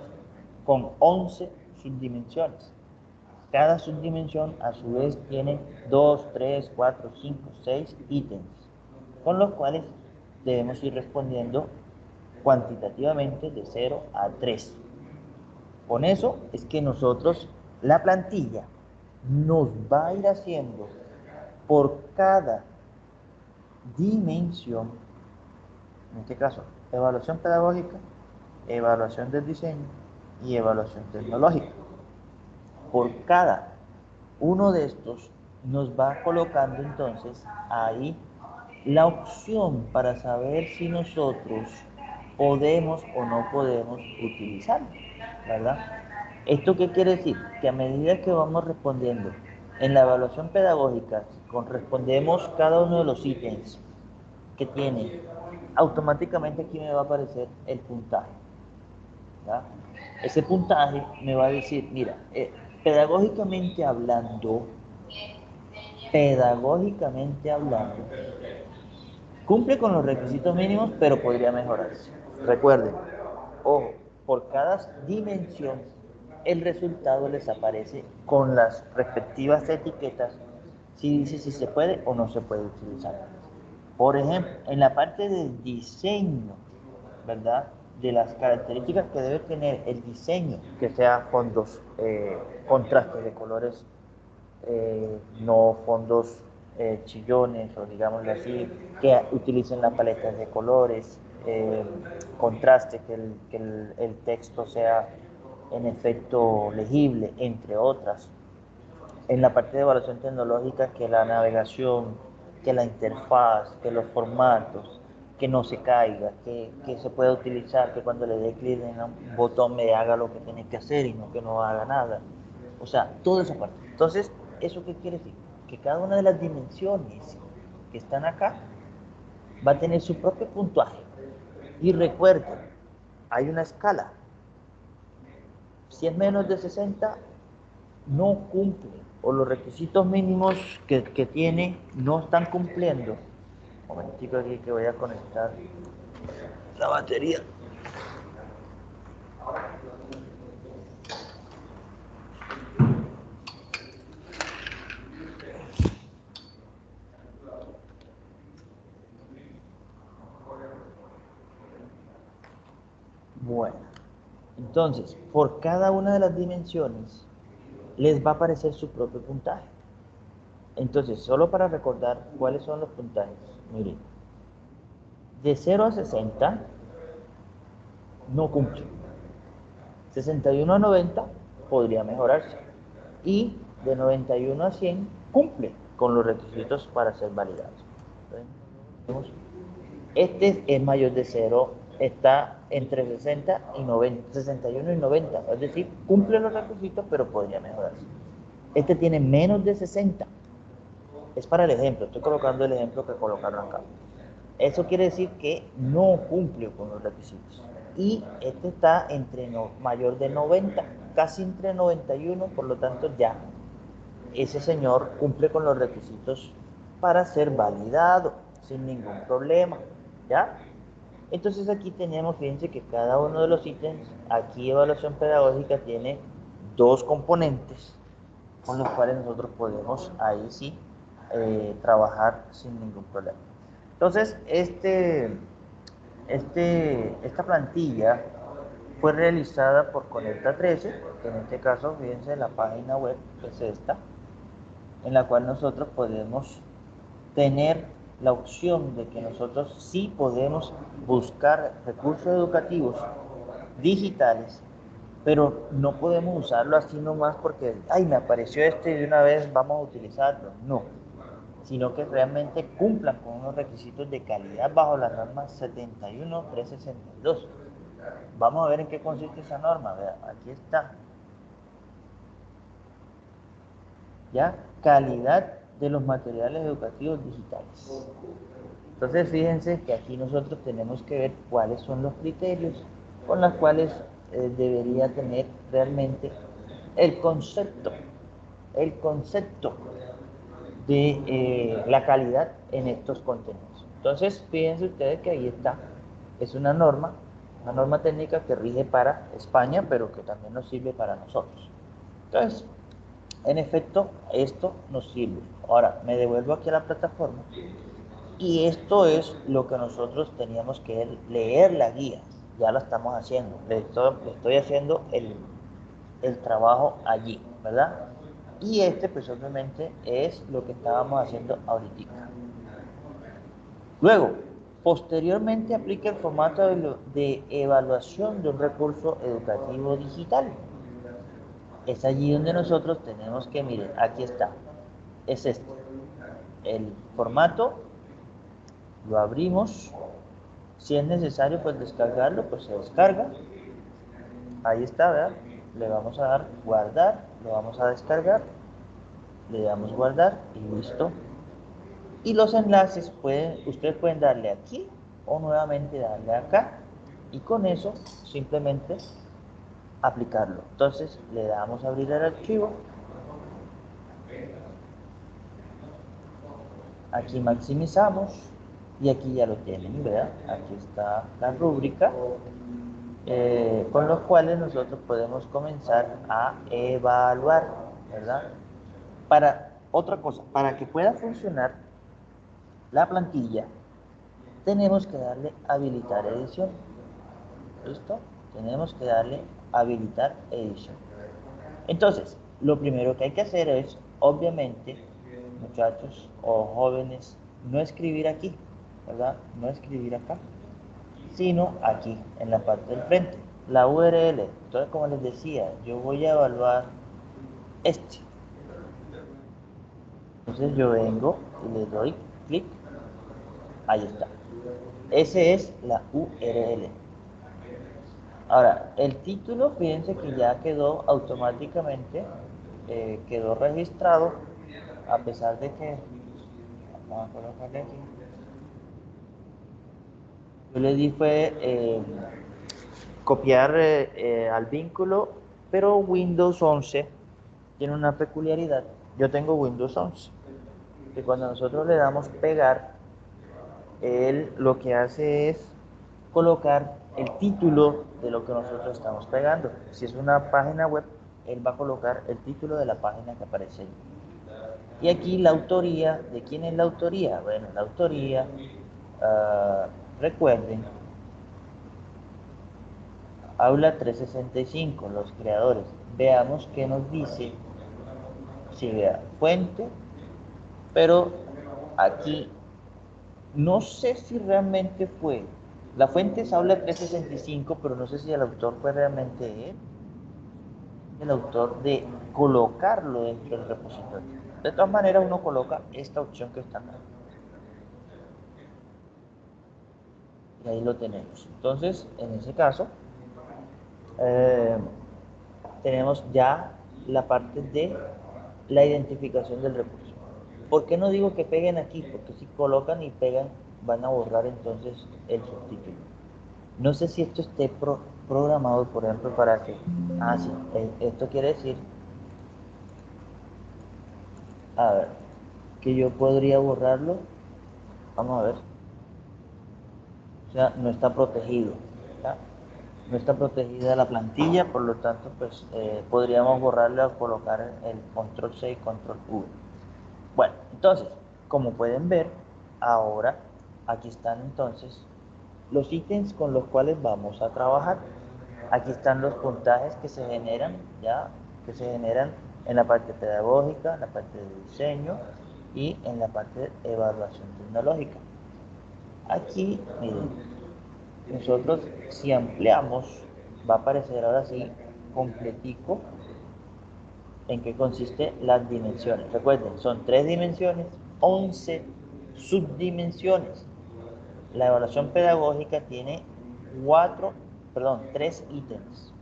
[SPEAKER 1] con 11 subdimensiones. Cada subdimensión a su vez tiene 2, 3, 4, 5, 6 ítems, con los cuales debemos ir respondiendo cuantitativamente de 0 a 3. Con eso es que nosotros, la plantilla, nos va a ir haciendo por cada dimensión, en este caso, evaluación pedagógica, evaluación del diseño y evaluación tecnológica. Por cada uno de estos nos va colocando entonces ahí la opción para saber si nosotros podemos o no podemos utilizarlo, ¿verdad? ¿Esto qué quiere decir? Que a medida que vamos respondiendo en la evaluación pedagógica, respondemos cada uno de los ítems que tiene, automáticamente aquí me va a aparecer el puntaje, ¿verdad? Ese puntaje me va a decir, mira, pedagógicamente hablando, pedagógicamente hablando, cumple con los requisitos mínimos, pero podría mejorarse. Recuerden, ojo, por cada dimensión, el resultado les aparece con las respectivas etiquetas, si dice si se puede o no se puede utilizar. Por ejemplo, en la parte del diseño, ¿verdad? De las características que debe tener el diseño, que sea fondos, contrastes de colores, no fondos chillones o digámoslo así, que utilicen las paletas de colores, contraste, que el texto sea en efecto legible, entre otras. En la parte de evaluación tecnológica, que la navegación, que la interfaz, que los formatos, que no se caiga, que se pueda utilizar, que cuando le dé clic en un botón me haga lo que tiene que hacer y no que no haga nada. O sea, toda esa parte. Entonces, ¿eso qué quiere decir? Que cada una de las dimensiones que están acá va a tener su propio puntaje. Y recuerden, hay una escala. Si es menos de 60, no cumple, o los requisitos mínimos que tiene no están cumpliendo. Un momentico aquí que voy a conectar la batería. Bueno, entonces, por cada una de las dimensiones les va a aparecer su propio puntaje. Entonces, solo para recordar cuáles son los puntajes, miren, de 0 a 60 no cumple, 61 a 90 podría mejorarse, y de 91 a 100 cumple con los requisitos para ser validados. Este es mayor de 0, está entre 60 y 90, 61 y 90, es decir, cumple los requisitos, pero podría mejorarse. Este tiene menos de 60, es para el ejemplo, estoy colocando el ejemplo que colocaron acá. Eso quiere decir que no cumple con los requisitos. Y este está entre mayor de 90, casi entre 91, por lo tanto ya ese señor cumple con los requisitos para ser validado sin ningún problema, ¿ya? Entonces aquí tenemos, fíjense que cada uno de los ítems, aquí evaluación pedagógica tiene dos componentes con los cuales nosotros podemos ahí sí trabajar sin ningún problema. Entonces, esta plantilla fue realizada por Conecta 13, que en este caso, fíjense, la página web es esta, en la cual nosotros podemos tener la opción de que nosotros sí podemos buscar recursos educativos digitales, pero no podemos usarlo así nomás porque, ay, me apareció este y de una vez vamos a utilizarlo. No, sino que realmente cumplan con unos requisitos de calidad bajo la norma 71362. Vamos a ver en qué consiste esa norma. Vean, aquí está. ¿Ya? Calidad de los materiales educativos digitales. Entonces, fíjense que aquí nosotros tenemos que ver cuáles son los criterios con los cuales debería tener realmente el concepto de la calidad en estos contenidos. Entonces, fíjense ustedes que ahí está, es una norma técnica que rige para España, pero que también nos sirve para nosotros. Entonces, en efecto, esto nos sirve. Ahora, me devuelvo aquí a la plataforma y esto es lo que nosotros teníamos que leer la guía. Ya la estamos haciendo. Le estoy haciendo el trabajo allí, ¿verdad? Y pues obviamente es lo que estábamos haciendo ahorita. Luego, Posteriormente aplica el formato de evaluación de un recurso educativo digital. Es allí donde nosotros tenemos que, miren, aquí está, es este, el formato, lo abrimos, si es necesario pues descargarlo, pues se descarga, ahí está, ¿verdad? Le vamos a dar guardar, lo vamos a descargar, le damos guardar y listo. Y los enlaces ustedes pueden darle aquí o nuevamente darle acá y con eso simplemente aplicarlo. Entonces le damos a abrir el archivo, aquí maximizamos y aquí ya lo tienen, ¿verdad? Aquí está la rúbrica con los cuales nosotros podemos comenzar a evaluar, ¿verdad? Para otra cosa, para que pueda funcionar la plantilla, tenemos que darle habilitar edición. ¿Listo? Tenemos que darle habilitar edición. Entonces, lo primero que hay que hacer es, obviamente, muchachos o jóvenes, no escribir aquí, ¿verdad? No escribir acá, sino aquí, en la parte del frente, la URL. Entonces, como les decía, yo voy a evaluar este. Entonces yo vengo y le doy clic, ahí está. Ese es la URL. Ahora, el título, fíjense que ya quedó automáticamente, quedó registrado, a pesar de que, vamos a colocarle aquí, yo le di fue copiar al vínculo, pero Windows 11 tiene una peculiaridad. Yo tengo Windows 11, que cuando nosotros le damos pegar, él lo que hace es colocar el título de lo que nosotros estamos pegando. Si es una página web, él va a colocar el título de la página que aparece ahí. Y aquí la autoría, ¿de quién es la autoría? Bueno, la autoría, recuerden, Aula 365, los creadores. Veamos qué nos dice. Si vea, fuente, pero aquí no sé si realmente fue. La fuente es Aula 365, pero no sé si el autor fue realmente él, el autor de colocarlo dentro del repositorio. De todas maneras, uno coloca esta opción que está acá. Y ahí lo tenemos. Entonces, en ese caso, eh, tenemos ya la parte de la identificación del recurso. ¿Por qué no digo que peguen aquí? Porque si colocan y pegan, van a borrar entonces el subtítulo. No sé si esto esté programado, por ejemplo, para que... Ah, sí, esto quiere decir, a ver, que yo podría borrarlo. Vamos a ver. O sea, no está protegido. ¿Ya? No está protegida la plantilla, por lo tanto, pues podríamos borrarlo al colocar el control C y control V. Bueno, entonces, como pueden ver, ahora aquí están entonces los ítems con los cuales vamos a trabajar. Aquí están los puntajes que se generan, ya, que se generan en la parte pedagógica, en la parte de diseño y en la parte de evaluación tecnológica. Aquí, miren, nosotros si ampliamos, va a aparecer ahora sí completico en qué consiste las dimensiones. Recuerden, son 3 dimensiones, 11 subdimensiones. La evaluación pedagógica tiene 3 ítems.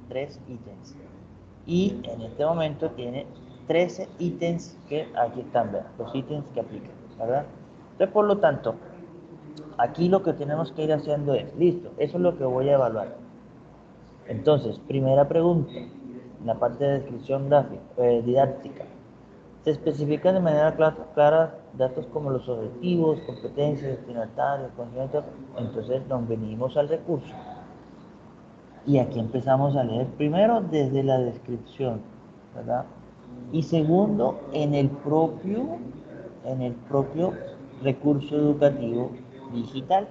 [SPEAKER 1] 3 ítems. Y en este momento tiene 13 ítems que aquí están, ¿verdad? Los ítems que aplican, ¿verdad? Entonces, por lo tanto, aquí lo que tenemos que ir haciendo es, listo, eso es lo que voy a evaluar. Entonces, primera pregunta, en la parte de descripción gráfica, didáctica, se especifican de manera clara datos como los objetivos, competencias, destinatarios, conocimientos. Entonces nos venimos al recurso y aquí empezamos a leer primero desde la descripción, ¿verdad? Y segundo, en el propio recurso educativo digital.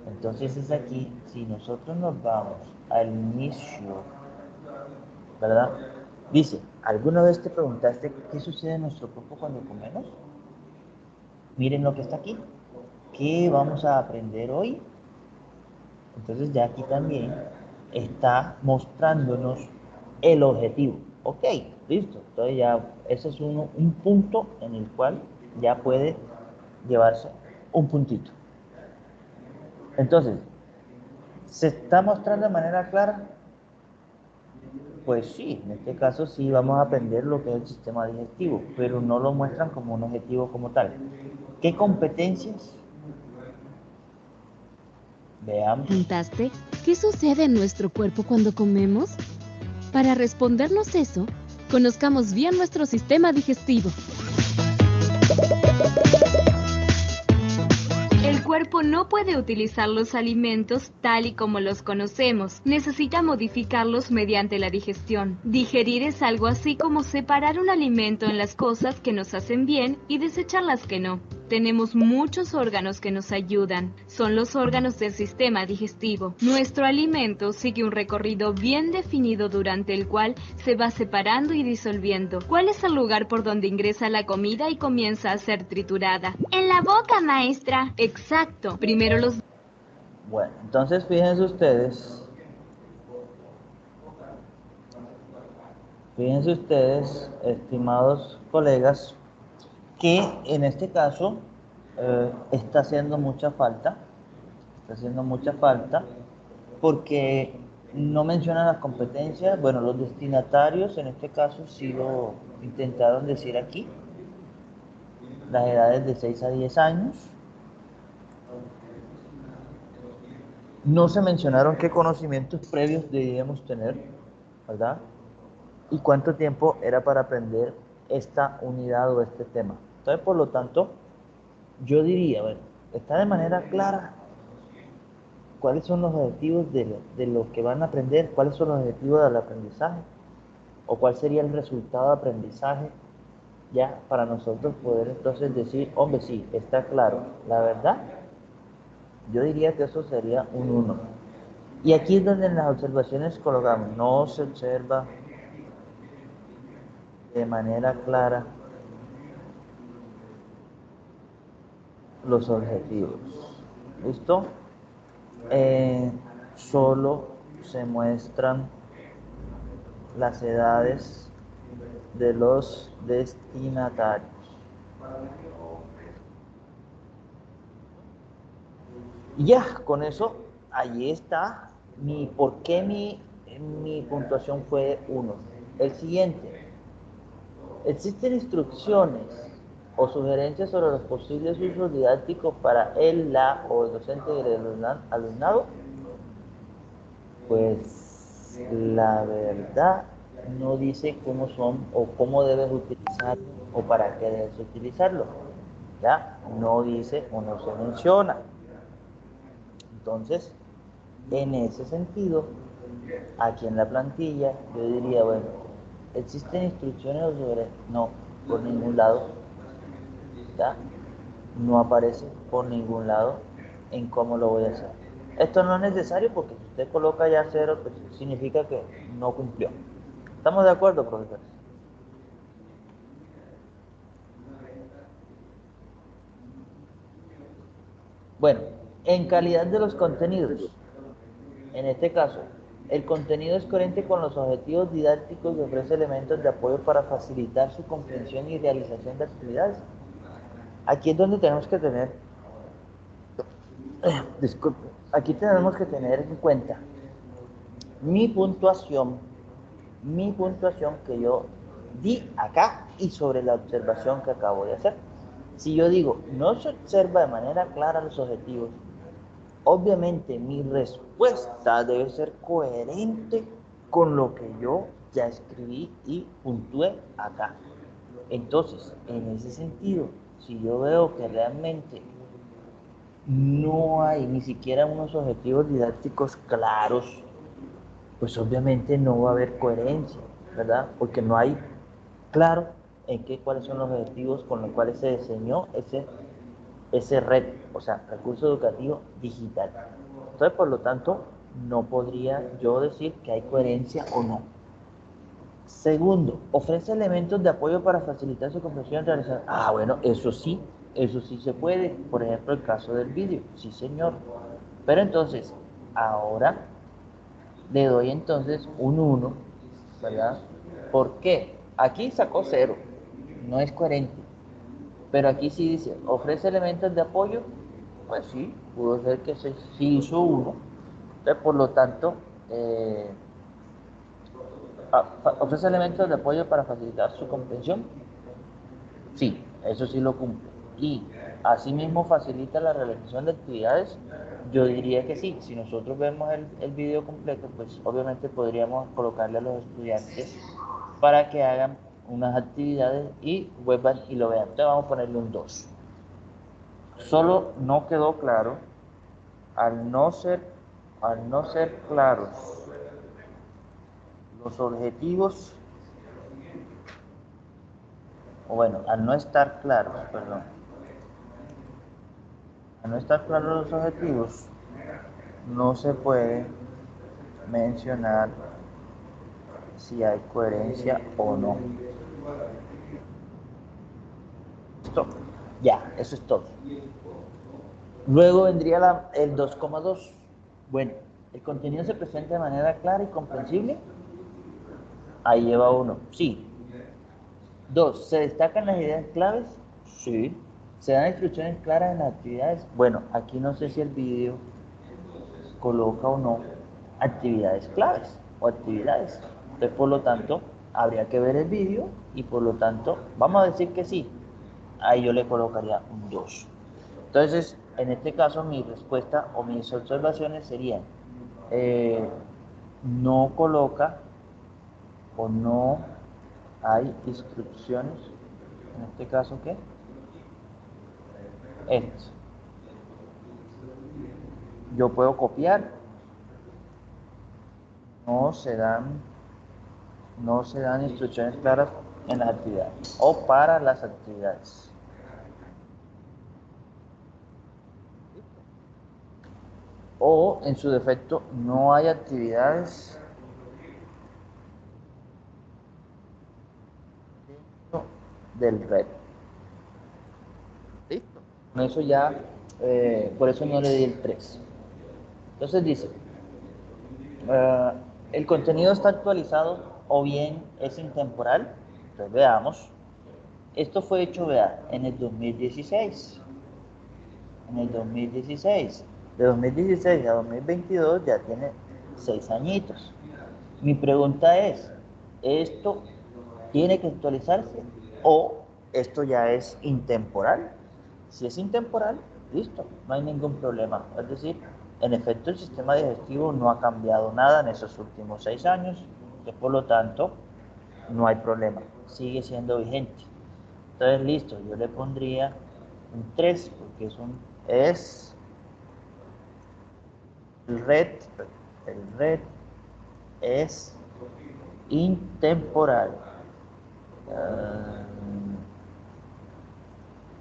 [SPEAKER 1] Entonces es aquí, si nosotros nos vamos al inicio, ¿verdad? Dice, ¿alguna vez te preguntaste qué sucede en nuestro cuerpo cuando comemos? Miren lo que está aquí. ¿qué vamos a aprender hoy? Entonces ya aquí también está mostrándonos el objetivo. Ok, listo. Entonces ya ese es un punto en el cual ya puede llevarse un puntito. Entonces, ¿se está mostrando de manera clara? Pues sí, en este caso sí vamos a aprender lo que es el sistema digestivo, pero no lo muestran como un objetivo como tal. ¿Qué competencias? Veamos.
[SPEAKER 3] ¿Preguntaste qué sucede en nuestro cuerpo cuando comemos? Para respondernos eso, conozcamos bien nuestro sistema digestivo. El cuerpo no puede utilizar los alimentos tal y como los conocemos. Necesita modificarlos mediante la digestión. Digerir es algo así como separar un alimento en las cosas que nos hacen bien y desechar las que no. Tenemos muchos órganos que nos ayudan. Son los órganos del sistema digestivo. Nuestro alimento sigue un recorrido bien definido durante el cual se va separando y disolviendo. ¿Cuál es el lugar por donde ingresa la comida y comienza a ser triturada? En la boca, maestra. Exacto. Primero los...
[SPEAKER 1] Bueno, entonces fíjense ustedes, estimados colegas, que en este caso está haciendo mucha falta, porque no mencionan las competencias. Bueno, los destinatarios en este caso sí lo intentaron decir aquí, las edades de 6 a 10 años. No se mencionaron qué conocimientos previos debíamos tener, ¿verdad? Y cuánto tiempo era para aprender esta unidad o este tema. Entonces, por lo tanto, yo diría, bueno, está de manera clara cuáles son los objetivos de lo que van a aprender, cuáles son los objetivos del aprendizaje, o cuál sería el resultado de aprendizaje, ya para nosotros poder entonces decir, hombre, sí, está claro. La verdad, yo diría que eso sería un 1. Y aquí es donde en las observaciones colocamos, no se observa de manera clara los objetivos. ¿Listo? Solo se muestran las edades de los destinatarios. Y ya, con eso, allí está por qué mi puntuación fue 1. El siguiente, existen instrucciones o sugerencias sobre los posibles usos didácticos para el, la o el docente y el alumnado. Pues la verdad no dice cómo son o cómo debes utilizarlo o para qué debes utilizarlo. ¿Ya? No dice o no se menciona. Entonces, en ese sentido, aquí en la plantilla, yo diría, bueno, ¿existen instrucciones sobre? No, por ningún lado. ¿Ya? No aparece por ningún lado en cómo lo voy a hacer. Esto no es necesario porque si usted coloca ya 0, pues significa que no cumplió. ¿Estamos de acuerdo, profesores? Bueno, en calidad de los contenidos, en este caso, el contenido es coherente con los objetivos didácticos y ofrece elementos de apoyo para facilitar su comprensión y realización de actividades. Aquí es donde tenemos que tener, disculpe, aquí tenemos que tener en cuenta mi puntuación que yo di acá y sobre la observación que acabo de hacer. Si yo digo, no se observa de manera clara los objetivos, obviamente mi respuesta debe ser coherente con lo que yo ya escribí y puntué acá. Entonces, en ese sentido, si yo veo que realmente no hay ni siquiera unos objetivos didácticos claros, pues obviamente no va a haber coherencia, ¿verdad? Porque no hay claro en cuáles son los objetivos con los cuales se diseñó ese red, o sea, recurso educativo digital. Entonces, por lo tanto, no podría yo decir que hay coherencia o no. Segundo, ofrece elementos de apoyo para facilitar su comprensión y realización. Ah, bueno, eso sí, Eso sí se puede, por ejemplo, el caso del vídeo, sí señor. Pero entonces, ahora le doy entonces un 1, ¿verdad? ¿Por qué? Aquí sacó 0, no es coherente. Pero aquí sí dice, ofrece elementos de apoyo, pues sí, pudo ser que sí hizo 1. Entonces, por lo tanto, eh, ofrece elementos de apoyo para facilitar su comprensión. Sí, eso sí lo cumple. Y asimismo facilita la realización de actividades. Yo diría que sí. Si nosotros vemos el video completo, pues obviamente podríamos colocarle a los estudiantes para que hagan unas actividades y vuelvan y lo vean. Entonces vamos a ponerle un 2. Solo no quedó claro, al no ser claros los objetivos, o bueno, al no estar claros, perdón, al no estar claros los objetivos, no se puede mencionar si hay coherencia o no. Listo. Ya, eso es todo. Luego vendría el 2,2. Bueno, el contenido se presenta de manera clara y comprensible. Ahí lleva 1. Sí. 2. ¿Se destacan las ideas claves? Sí. ¿Se dan instrucciones claras en las actividades? Bueno, aquí no sé si el vídeo coloca o no actividades claves o actividades. Entonces, por lo tanto, habría que ver el vídeo y por lo tanto, vamos a decir que sí. Ahí yo le colocaría un 2. Entonces, en este caso, mi respuesta o mis observaciones serían, no coloca o no hay instrucciones, en este caso, ¿qué? Esto. Yo puedo copiar, no se dan, no se dan instrucciones claras en las actividades o para las actividades. O en su defecto, no hay actividades dentro del red. ¿Listo? Con eso ya, por eso no le di el 3. Entonces dice, uh, el contenido está actualizado o bien es intemporal. Entonces veamos. Esto fue hecho, vea, en el 2016. En el 2016. De 2016 a 2022 ya tiene 6 añitos. Mi pregunta es, ¿esto tiene que actualizarse o esto ya es intemporal? Si es intemporal, listo, no hay ningún problema. Es decir, en efecto, el sistema digestivo no ha cambiado nada en esos últimos 6 años, y por lo tanto, no hay problema, sigue siendo vigente. Entonces, listo, yo le pondría un 3 porque es el red es intemporal.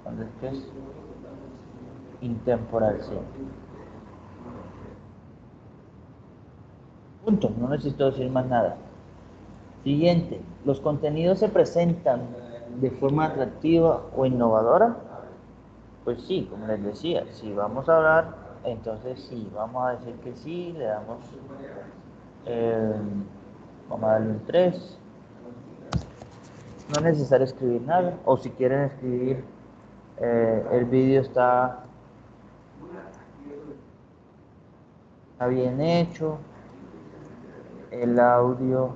[SPEAKER 1] ¿Dónde es que es? Intemporal, sí. Punto, no necesito decir más nada. Siguiente, ¿los contenidos se presentan de forma atractiva o innovadora? Pues sí, como les decía, si vamos a hablar, entonces sí, vamos a decir que sí, le damos, eh, vamos a darle un 3. No es necesario escribir nada, o si quieren escribir, el vídeo está bien hecho, el audio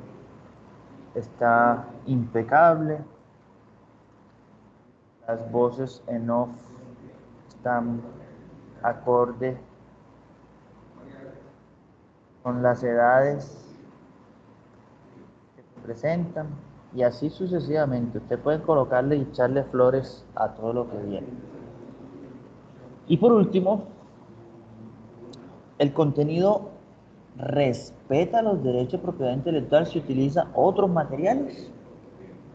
[SPEAKER 1] está impecable, las voces en off están acorde con las edades que se presentan y así sucesivamente. Usted puede colocarle y echarle flores a todo lo que viene. Y por último, el contenido respeta los derechos de propiedad intelectual si utiliza otros materiales.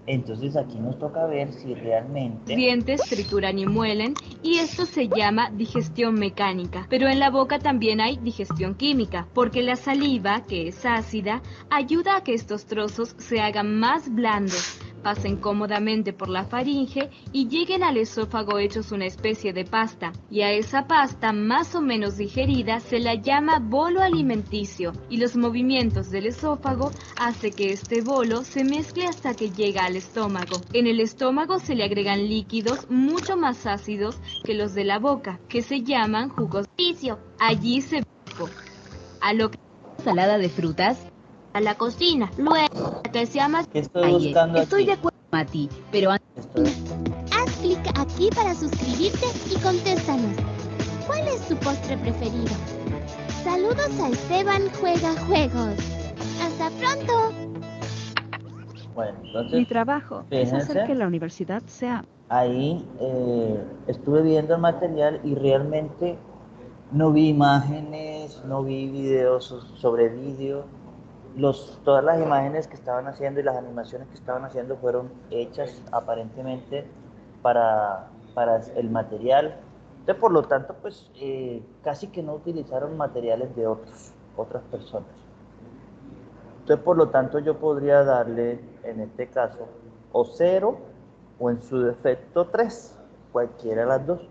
[SPEAKER 1] Entonces aquí nos toca ver si realmente
[SPEAKER 3] Dientes trituran y muelen, y esto se llama digestión mecánica. Pero en la boca también hay digestión química, porque la saliva, que es ácida, ayuda a que estos trozos se hagan más blandos,
[SPEAKER 4] pasen cómodamente por la faringe y lleguen al esófago hechos una especie de pasta, y a esa pasta más o menos digerida se la llama bolo alimenticio, y los movimientos del esófago hace que este bolo se mezcle hasta que llega al estómago. En el estómago se le agregan líquidos mucho más ácidos que los de la boca, que se llaman jugos de vicio. Allí se a lo que
[SPEAKER 3] Salada de frutas.
[SPEAKER 4] a la cocina, luego que sea más
[SPEAKER 1] ¿Qué estoy buscando
[SPEAKER 3] Estoy de
[SPEAKER 1] aquí?
[SPEAKER 3] acuerdo, Mati, pero
[SPEAKER 5] Haz clic aquí para suscribirte y contéstanos. ¿Cuál es tu postre preferido? Saludos a Esteban Juega Juegos. ¡Hasta pronto!
[SPEAKER 1] Bueno,
[SPEAKER 6] Mi
[SPEAKER 1] entonces,
[SPEAKER 6] trabajo es hacer
[SPEAKER 1] fíjense,
[SPEAKER 6] que la universidad sea
[SPEAKER 1] ahí estuve viendo el material y realmente no vi imágenes, no vi videos sobre vídeo. Todas las imágenes que estaban haciendo y las animaciones que estaban haciendo fueron hechas aparentemente para el material. Entonces, por lo tanto, pues casi que no utilizaron materiales de otras personas. Entonces, por lo tanto, yo podría darle, en este caso, o 0 o en su defecto 3, cualquiera de las dos.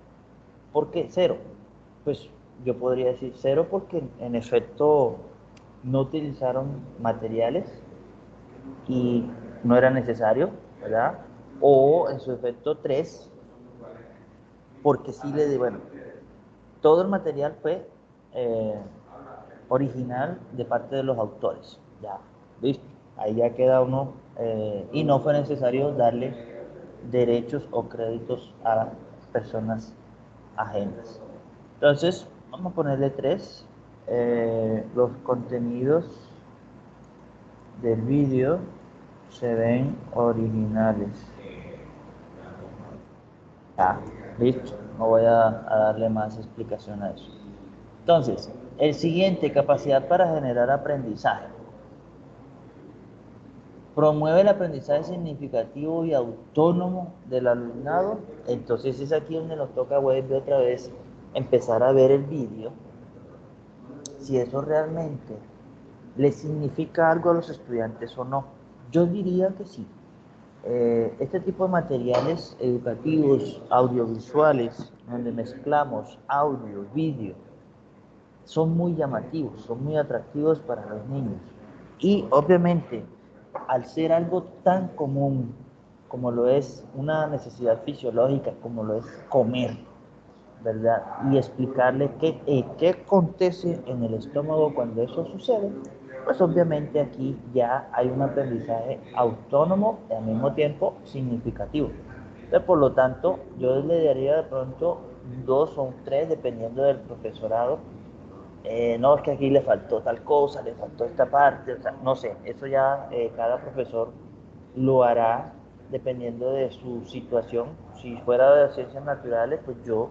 [SPEAKER 1] ¿Por qué 0? Pues yo podría decir 0 porque en efecto no utilizaron materiales y no era necesario, ¿verdad? O en su defecto 3, porque sí le di, bueno, todo el material fue original de parte de los autores, ya, listo, ahí ya queda uno, y no fue necesario darle derechos o créditos a personas ajenas. Entonces, vamos a ponerle 3. Los contenidos del vídeo se ven originales. Ya, listo. No voy a darle más explicación a eso. Entonces, el siguiente, capacidad para generar aprendizaje. Promueve el aprendizaje significativo y autónomo del alumnado. Entonces es aquí donde nos toca vuelve otra vez empezar a ver el vídeo, si eso realmente le significa algo a los estudiantes o no. Yo diría que sí. Este tipo de materiales educativos, audiovisuales, donde mezclamos audio, vídeo, son muy llamativos, son muy atractivos para los niños. Y obviamente, al ser algo tan común como lo es una necesidad fisiológica, como lo es comer, ¿verdad? Y explicarle qué acontece en el estómago cuando eso sucede, pues obviamente aquí ya hay un aprendizaje autónomo y al mismo tiempo significativo. Entonces, por lo tanto, yo le daría de pronto 2 o 3, dependiendo del profesorado. No, es que aquí le faltó tal cosa, le faltó esta parte, o sea, no sé, eso ya cada profesor lo hará dependiendo de su situación. Si fuera de ciencias naturales, pues yo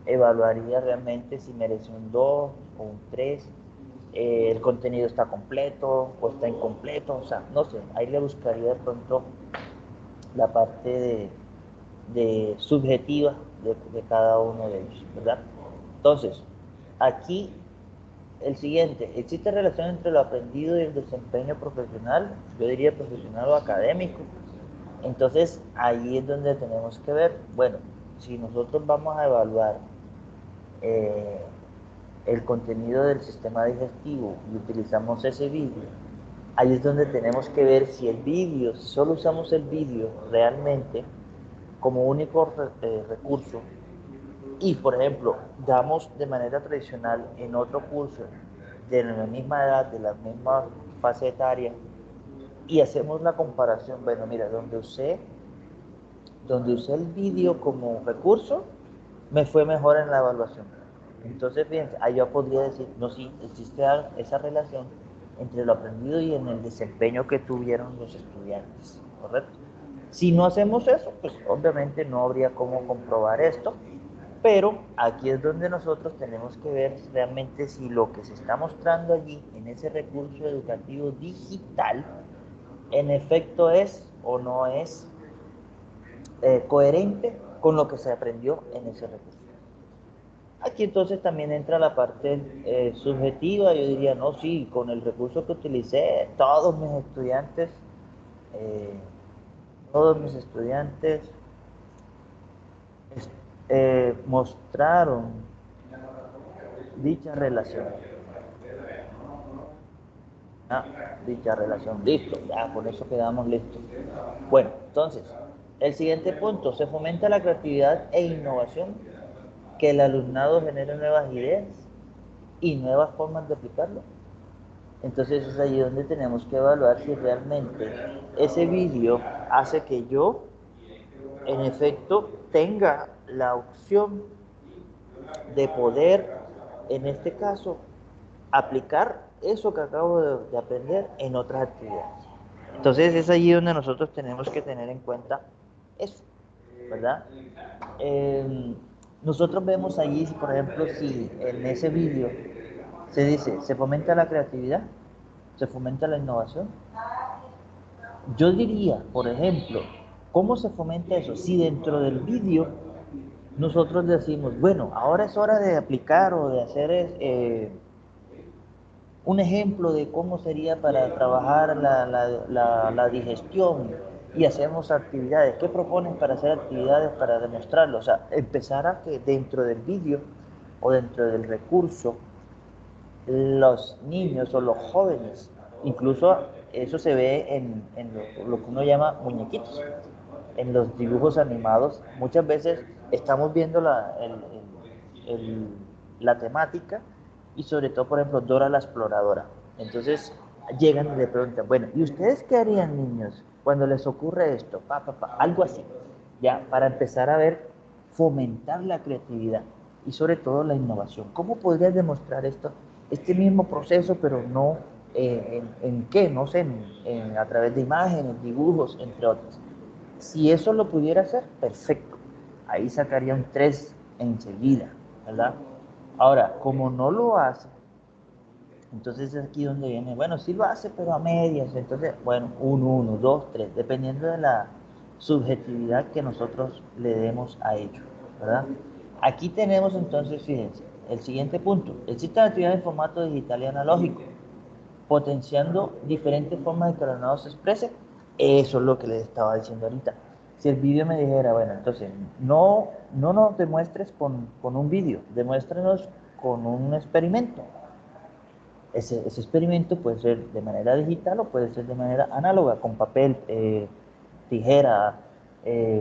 [SPEAKER 1] evaluaría realmente si merece un 2 o un 3, el contenido está completo o está incompleto, o sea, no sé, ahí le buscaría de pronto la parte de subjetiva de cada uno de ellos, ¿verdad? Entonces, aquí el siguiente, ¿existe relación entre lo aprendido y el desempeño profesional? Yo diría profesional o académico. Entonces, ahí es donde tenemos que ver, bueno, si nosotros vamos a evaluar eh, el contenido del sistema digestivo y utilizamos ese vídeo, ahí es donde tenemos que ver si el vídeo, si solo usamos el vídeo realmente como único recurso, y por ejemplo, damos de manera tradicional en otro curso de la misma edad, de la misma fase etaria, y hacemos la comparación, bueno, mira, donde usé el vídeo como recurso, me fue mejor en la evaluación. Entonces, fíjense, ahí yo podría decir, no, sí, existe esa relación entre lo aprendido y en el desempeño que tuvieron los estudiantes, ¿correcto? Si no hacemos eso, pues obviamente no habría cómo comprobar esto, pero aquí es donde nosotros tenemos que ver realmente si lo que se está mostrando allí en ese recurso educativo digital en efecto es o no es coherente con lo que se aprendió en ese recurso. Aquí entonces también entra la parte subjetiva. Yo diría, no, sí, con el recurso que utilicé, todos mis estudiantes todos mis estudiantes mostraron dicha relación. Dicha relación, listo, ya con eso quedamos listos. Bueno, entonces, el siguiente punto, se fomenta la creatividad e innovación, que el alumnado genere nuevas ideas y nuevas formas de aplicarlo. Entonces es allí donde tenemos que evaluar si realmente ese vídeo hace que yo, en efecto, tenga la opción de poder, en este caso, aplicar eso que acabo de aprender en otras actividades. Entonces es allí donde nosotros tenemos que tener en cuenta eso, ¿verdad? Nosotros vemos allí, por ejemplo, si en ese vídeo se dice, se fomenta la creatividad, se fomenta la innovación. Yo diría, por ejemplo, ¿cómo se fomenta eso? Si dentro del vídeo nosotros decimos, bueno, ahora es hora de aplicar o de hacer un ejemplo de cómo sería para trabajar la digestión y hacemos actividades. ¿Qué proponen para hacer actividades para demostrarlo? O sea, empezar a que dentro del vídeo o dentro del recurso, los niños o los jóvenes, incluso eso se ve en lo que uno llama muñequitos, en los dibujos animados, muchas veces estamos viendo la temática y sobre todo, por ejemplo, Dora la Exploradora. Entonces llegan y le preguntan, bueno, ¿y ustedes qué harían, niños, cuando les ocurre esto? Algo así, ya, para empezar a ver, fomentar la creatividad y sobre todo la innovación. ¿Cómo podrías demostrar esto? Este mismo proceso, pero no en qué, no sé, a través de imágenes, dibujos, entre otros. Si eso lo pudiera hacer, perfecto. Ahí sacaría un 3 enseguida, ¿verdad? Ahora, como no lo hace, entonces es aquí donde viene, bueno, sí lo hace, pero a medias. Entonces, bueno, un 1, 2, 3, dependiendo de la subjetividad que nosotros le demos a ello, ¿verdad? Aquí tenemos entonces, fíjense, el siguiente punto. Existe la actividad en formato digital y analógico, potenciando diferentes formas de que el alumnado se exprese. Eso es lo que les estaba diciendo ahorita. Si el vídeo me dijera, bueno, entonces no nos demuestres con un vídeo, demuéstrenos con un experimento. Ese experimento puede ser de manera digital o puede ser de manera análoga, con papel, tijera,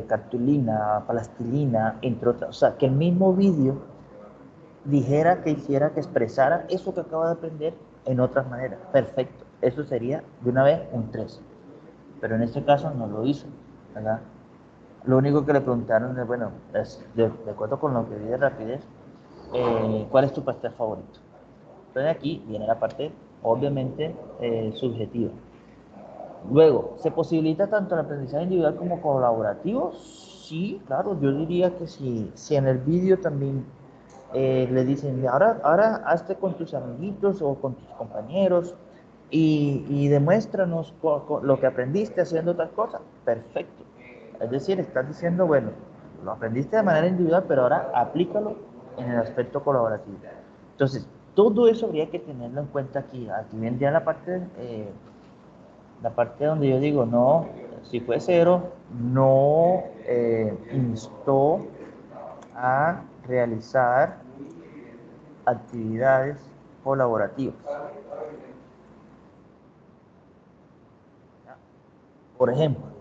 [SPEAKER 1] cartulina, plastilina, entre otras. O sea, que el mismo vídeo dijera, que hiciera, que expresara eso que acaba de aprender en otras maneras. Perfecto. Eso sería de una vez un 3. Pero en este caso no lo hizo, ¿verdad? Lo único que le preguntaron es, bueno, de acuerdo con lo que vi de rapidez, ¿cuál es tu pastel favorito? Entonces aquí viene la parte, obviamente, subjetiva. Luego, ¿se posibilita tanto el aprendizaje individual como colaborativo? Sí, claro, yo diría que sí. Si en el vídeo también le dicen, ahora hazte con tus amiguitos o con tus compañeros y demuéstranos lo que aprendiste haciendo tal cosa. Perfecto. Es decir, estás diciendo, bueno, lo aprendiste de manera individual, pero ahora aplícalo en el aspecto colaborativo. Entonces, todo eso habría que tenerlo en cuenta aquí. Aquí vendría la parte donde yo digo, no, si fue 0, no instó a realizar actividades colaborativas. Por ejemplo,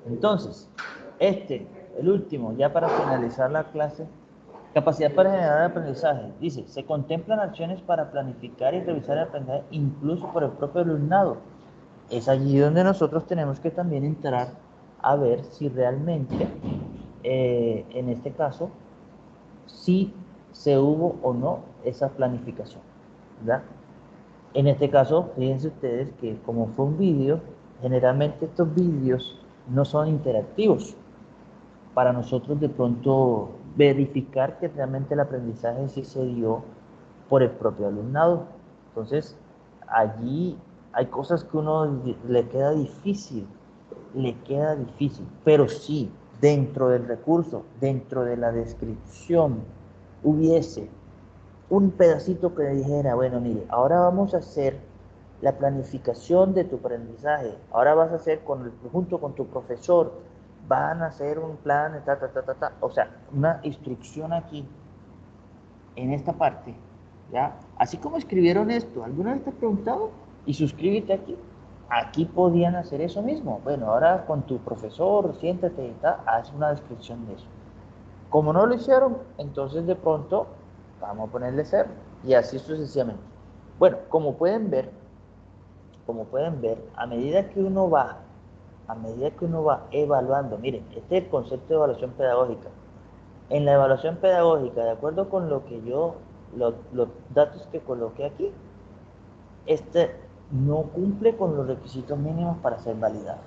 [SPEAKER 1] entonces, el último, ya para finalizar la clase, capacidad para generar aprendizaje. Dice, se contemplan acciones para planificar y revisar el aprendizaje incluso por el propio alumnado. Es allí donde nosotros tenemos que también entrar a ver si realmente, en este caso, si se hubo o no esa planificación, ¿verdad? En este caso, fíjense ustedes que como fue un vídeo, generalmente estos vídeos no son interactivos para nosotros de pronto verificar que realmente el aprendizaje sí se dio por el propio alumnado. Entonces, allí hay cosas que uno le queda difícil, pero sí, dentro del recurso, dentro de la descripción, hubiese un pedacito que dijera, bueno, mire, ahora vamos a hacer la planificación de tu aprendizaje. Ahora vas a hacer junto con tu profesor, van a hacer un plan, o sea, una instrucción aquí, en esta parte, ¿ya? Así como escribieron esto, ¿alguna vez te has preguntado? Y suscríbete aquí. Aquí podían hacer eso mismo. Bueno, ahora con tu profesor, siéntate y haz una descripción de eso. Como no lo hicieron, entonces de pronto vamos a ponerle cero y así sucesivamente. Bueno, como pueden ver, a medida que uno va evaluando, miren, este es el concepto de evaluación pedagógica. En la evaluación pedagógica, de acuerdo con lo que los datos que coloqué aquí, este no cumple con los requisitos mínimos para ser validado.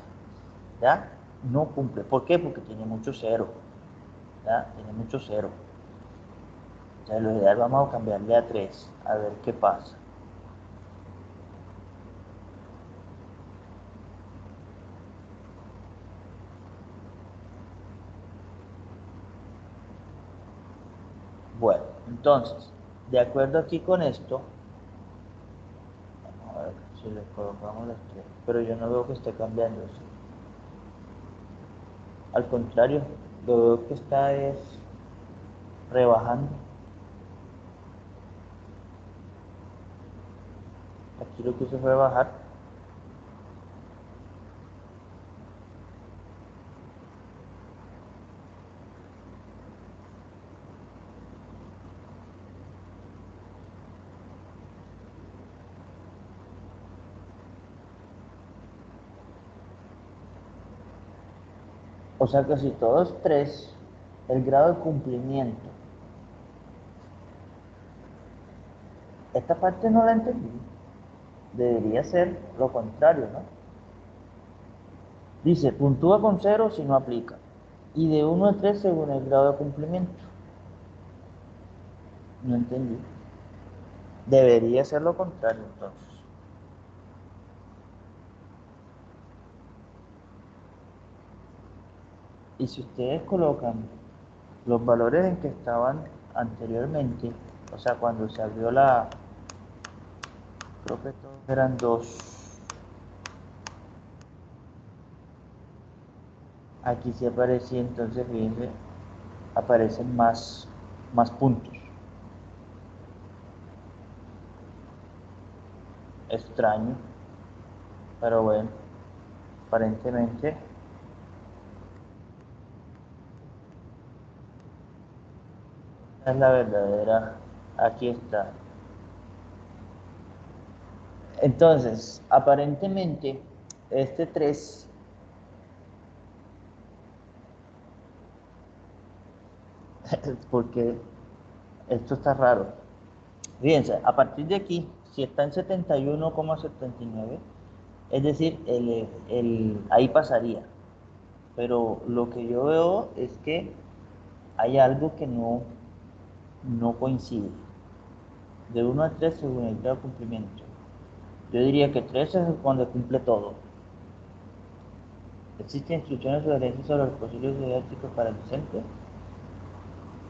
[SPEAKER 1] ¿Ya? No cumple. ¿Por qué? Porque tiene mucho cero. ¿Ya? Tiene mucho cero. O sea, lo ideal vamos a cambiarle a 3, a ver qué pasa. Bueno, entonces, de acuerdo aquí con esto, vamos a ver si le colocamos las 3, pero yo no veo que esté cambiando eso. Al contrario, lo veo que está es rebajando. Aquí lo que hizo fue bajar. O sea que si todo es 3, el grado de cumplimiento. Esta parte no la entendí. Debería ser lo contrario, ¿no? Dice, puntúa con 0 si no aplica. Y de 1 a 3 según el grado de cumplimiento. No entendí. Debería ser lo contrario, entonces. Y si ustedes colocan los valores en que estaban anteriormente, o sea, cuando se abrió creo que todos eran 2. Aquí sí aparecía, entonces fíjense, aparecen más puntos. Extraño, pero bueno, aparentemente es la verdadera. Aquí está. Entonces, aparentemente, este 3, porque esto está raro. Fíjense, a partir de aquí, si está en 71,79, es decir, ahí pasaría. Pero lo que yo veo es que hay algo que no coincide. De 1 a 3 según el grado de cumplimiento. Yo diría que 3 es cuando cumple todo. ¿Existen instrucciones o sugerencias sobre los posibles didácticos para el docente?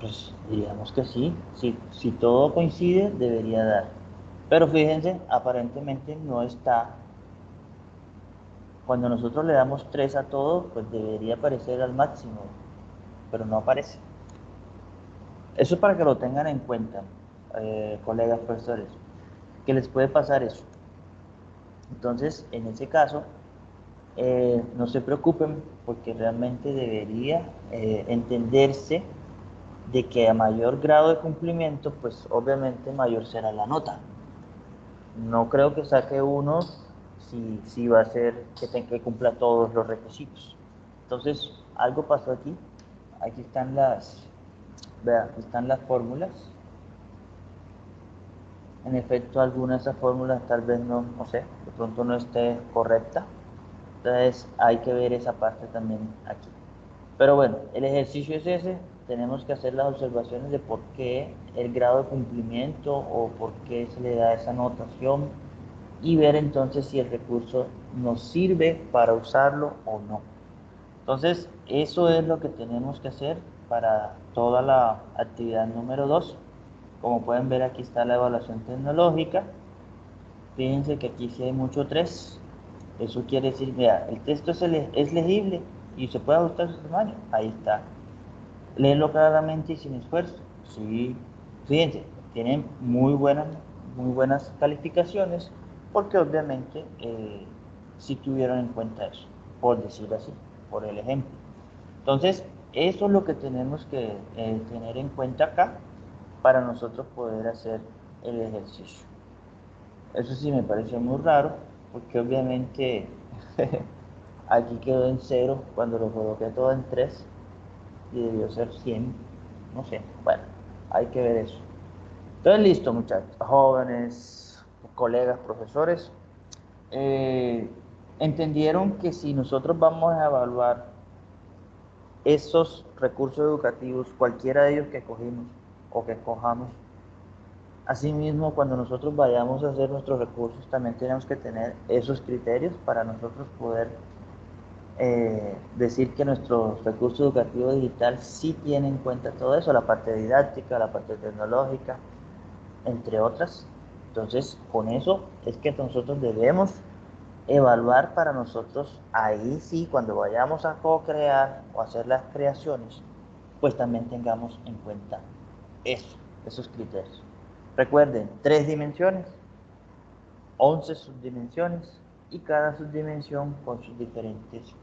[SPEAKER 1] Pues diríamos que sí. Si todo coincide, debería dar. Pero fíjense, aparentemente no está. Cuando nosotros le damos 3 a todo, pues debería aparecer al máximo, pero no aparece. Eso es para que lo tengan en cuenta, colegas profesores, que les puede pasar eso. Entonces, en ese caso, no se preocupen porque realmente debería entenderse de que a mayor grado de cumplimiento, pues obviamente mayor será la nota. No creo que saque uno si va a ser que cumpla todos los requisitos. Entonces, algo pasó aquí. Aquí están vean, aquí están las fórmulas. En efecto, alguna de esas fórmulas tal vez no sé, de pronto no esté correcta. Entonces, hay que ver esa parte también aquí. Pero bueno, el ejercicio es ese. Tenemos que hacer las observaciones de por qué el grado de cumplimiento o por qué se le da esa notación y ver entonces si el recurso nos sirve para usarlo o no. Entonces, eso es lo que tenemos que hacer para toda la actividad número 2. Como pueden ver, aquí está la evaluación tecnológica. Fíjense que aquí sí hay mucho 3. Eso quiere decir, mira, el texto es legible y se puede ajustar a su tamaño. Ahí está. Léelo claramente y sin esfuerzo. Sí, fíjense, tienen muy buenas calificaciones porque obviamente sí tuvieron en cuenta eso, por decirlo así, por el ejemplo. Entonces, eso es lo que tenemos que tener en cuenta acá para nosotros poder hacer el ejercicio. Eso sí me pareció muy raro porque obviamente aquí quedó en 0 cuando lo coloqué todo en 3 y debió ser 100, no sé, bueno, hay que ver eso. Entonces, listo, muchachos, jóvenes, colegas, profesores, eh, entendieron que si nosotros vamos a evaluar esos recursos educativos, cualquiera de ellos que cogimos o que cojamos, asimismo, cuando nosotros vayamos a hacer nuestros recursos, también tenemos que tener esos criterios para nosotros poder decir que nuestro recurso educativo digital sí tiene en cuenta todo eso, la parte didáctica, la parte tecnológica, entre otras. Entonces, con eso es que nosotros debemos evaluar para nosotros, ahí sí, cuando vayamos a co-crear o hacer las creaciones, pues también tengamos en cuenta eso, esos criterios. Recuerden, 3 dimensiones, 11 subdimensiones y cada subdimensión con sus diferentes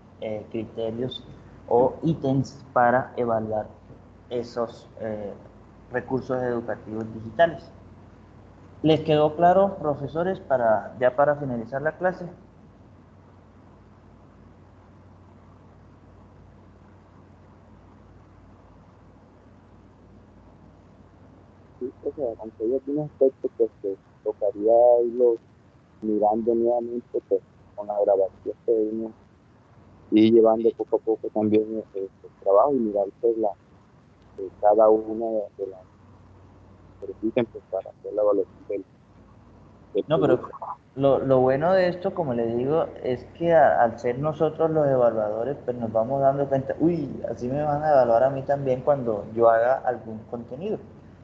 [SPEAKER 1] criterios o ítems para evaluar esos recursos educativos digitales. ¿Les quedó claro, profesores, ya para finalizar la clase?
[SPEAKER 2] Sí, o sea, aunque hay algunos aspectos pues, que tocaría irlo mirando nuevamente pues, con la grabación que uno y llevando poco a poco también el trabajo y mirar pues, cada una de las que necesitan pues, para hacer la evaluación del
[SPEAKER 1] No, pero
[SPEAKER 2] producto.
[SPEAKER 1] lo bueno de esto, como le digo, es que al ser nosotros los evaluadores, pues nos vamos dando cuenta, uy, así me van a evaluar a mí también cuando yo haga algún contenido.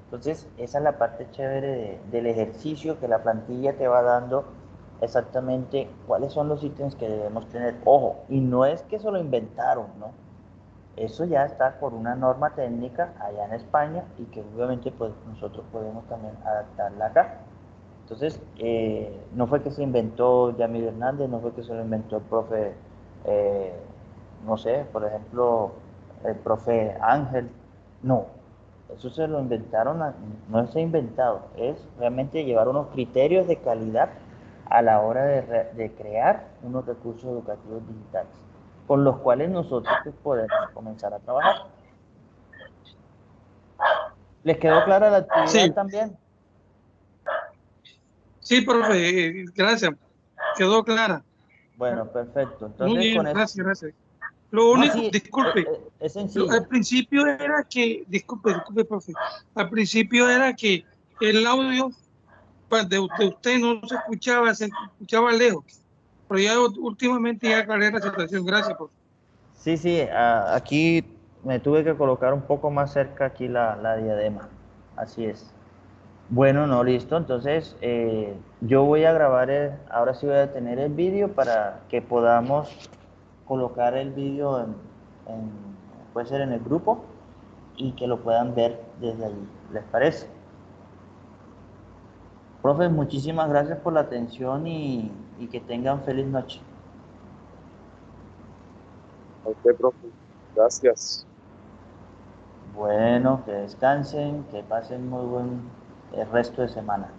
[SPEAKER 1] Entonces, esa es la parte chévere del ejercicio, que la plantilla te va dando exactamente cuáles son los ítems que debemos tener. Ojo, y no es que se lo inventaron, ¿no? Eso ya está por una norma técnica allá en España y que obviamente pues nosotros podemos también adaptarla acá. Entonces, no fue que se inventó Yamil Hernández, no fue que se lo inventó el profe, eh, no sé, por ejemplo, el profe Ángel. No, eso se lo inventaron, no se ha inventado, es realmente llevar unos criterios de calidad a la hora de crear unos recursos educativos digitales, con los cuales nosotros pues, podemos comenzar a trabajar. ¿Les quedó clara la actividad
[SPEAKER 7] Sí,
[SPEAKER 1] también?
[SPEAKER 7] sí, profe, gracias. Quedó clara.
[SPEAKER 1] Bueno, perfecto.
[SPEAKER 7] Muy
[SPEAKER 1] Entonces, con
[SPEAKER 7] bien,
[SPEAKER 1] esto...
[SPEAKER 7] gracias, gracias. Lo
[SPEAKER 1] No,
[SPEAKER 7] único,
[SPEAKER 1] sí,
[SPEAKER 7] disculpe,
[SPEAKER 1] es sencilla.
[SPEAKER 7] al principio era que, disculpe, profe, al principio era que el audio pues, de usted no se escuchaba lejos, pero ya últimamente ya aclaré la situación. Gracias, profe.
[SPEAKER 1] Sí, sí, aquí me tuve que colocar un poco más cerca aquí la diadema. Así es. Bueno, no, listo. Entonces, yo voy a grabar, ahora sí voy a tener el vídeo para que podamos colocar el vídeo puede ser en el grupo y que lo puedan ver desde allí. ¿Les parece? Profe, muchísimas gracias por la atención y que tengan feliz noche.
[SPEAKER 2] A usted, profe. Gracias.
[SPEAKER 1] Bueno, que descansen, que pasen muy buen el resto de semana.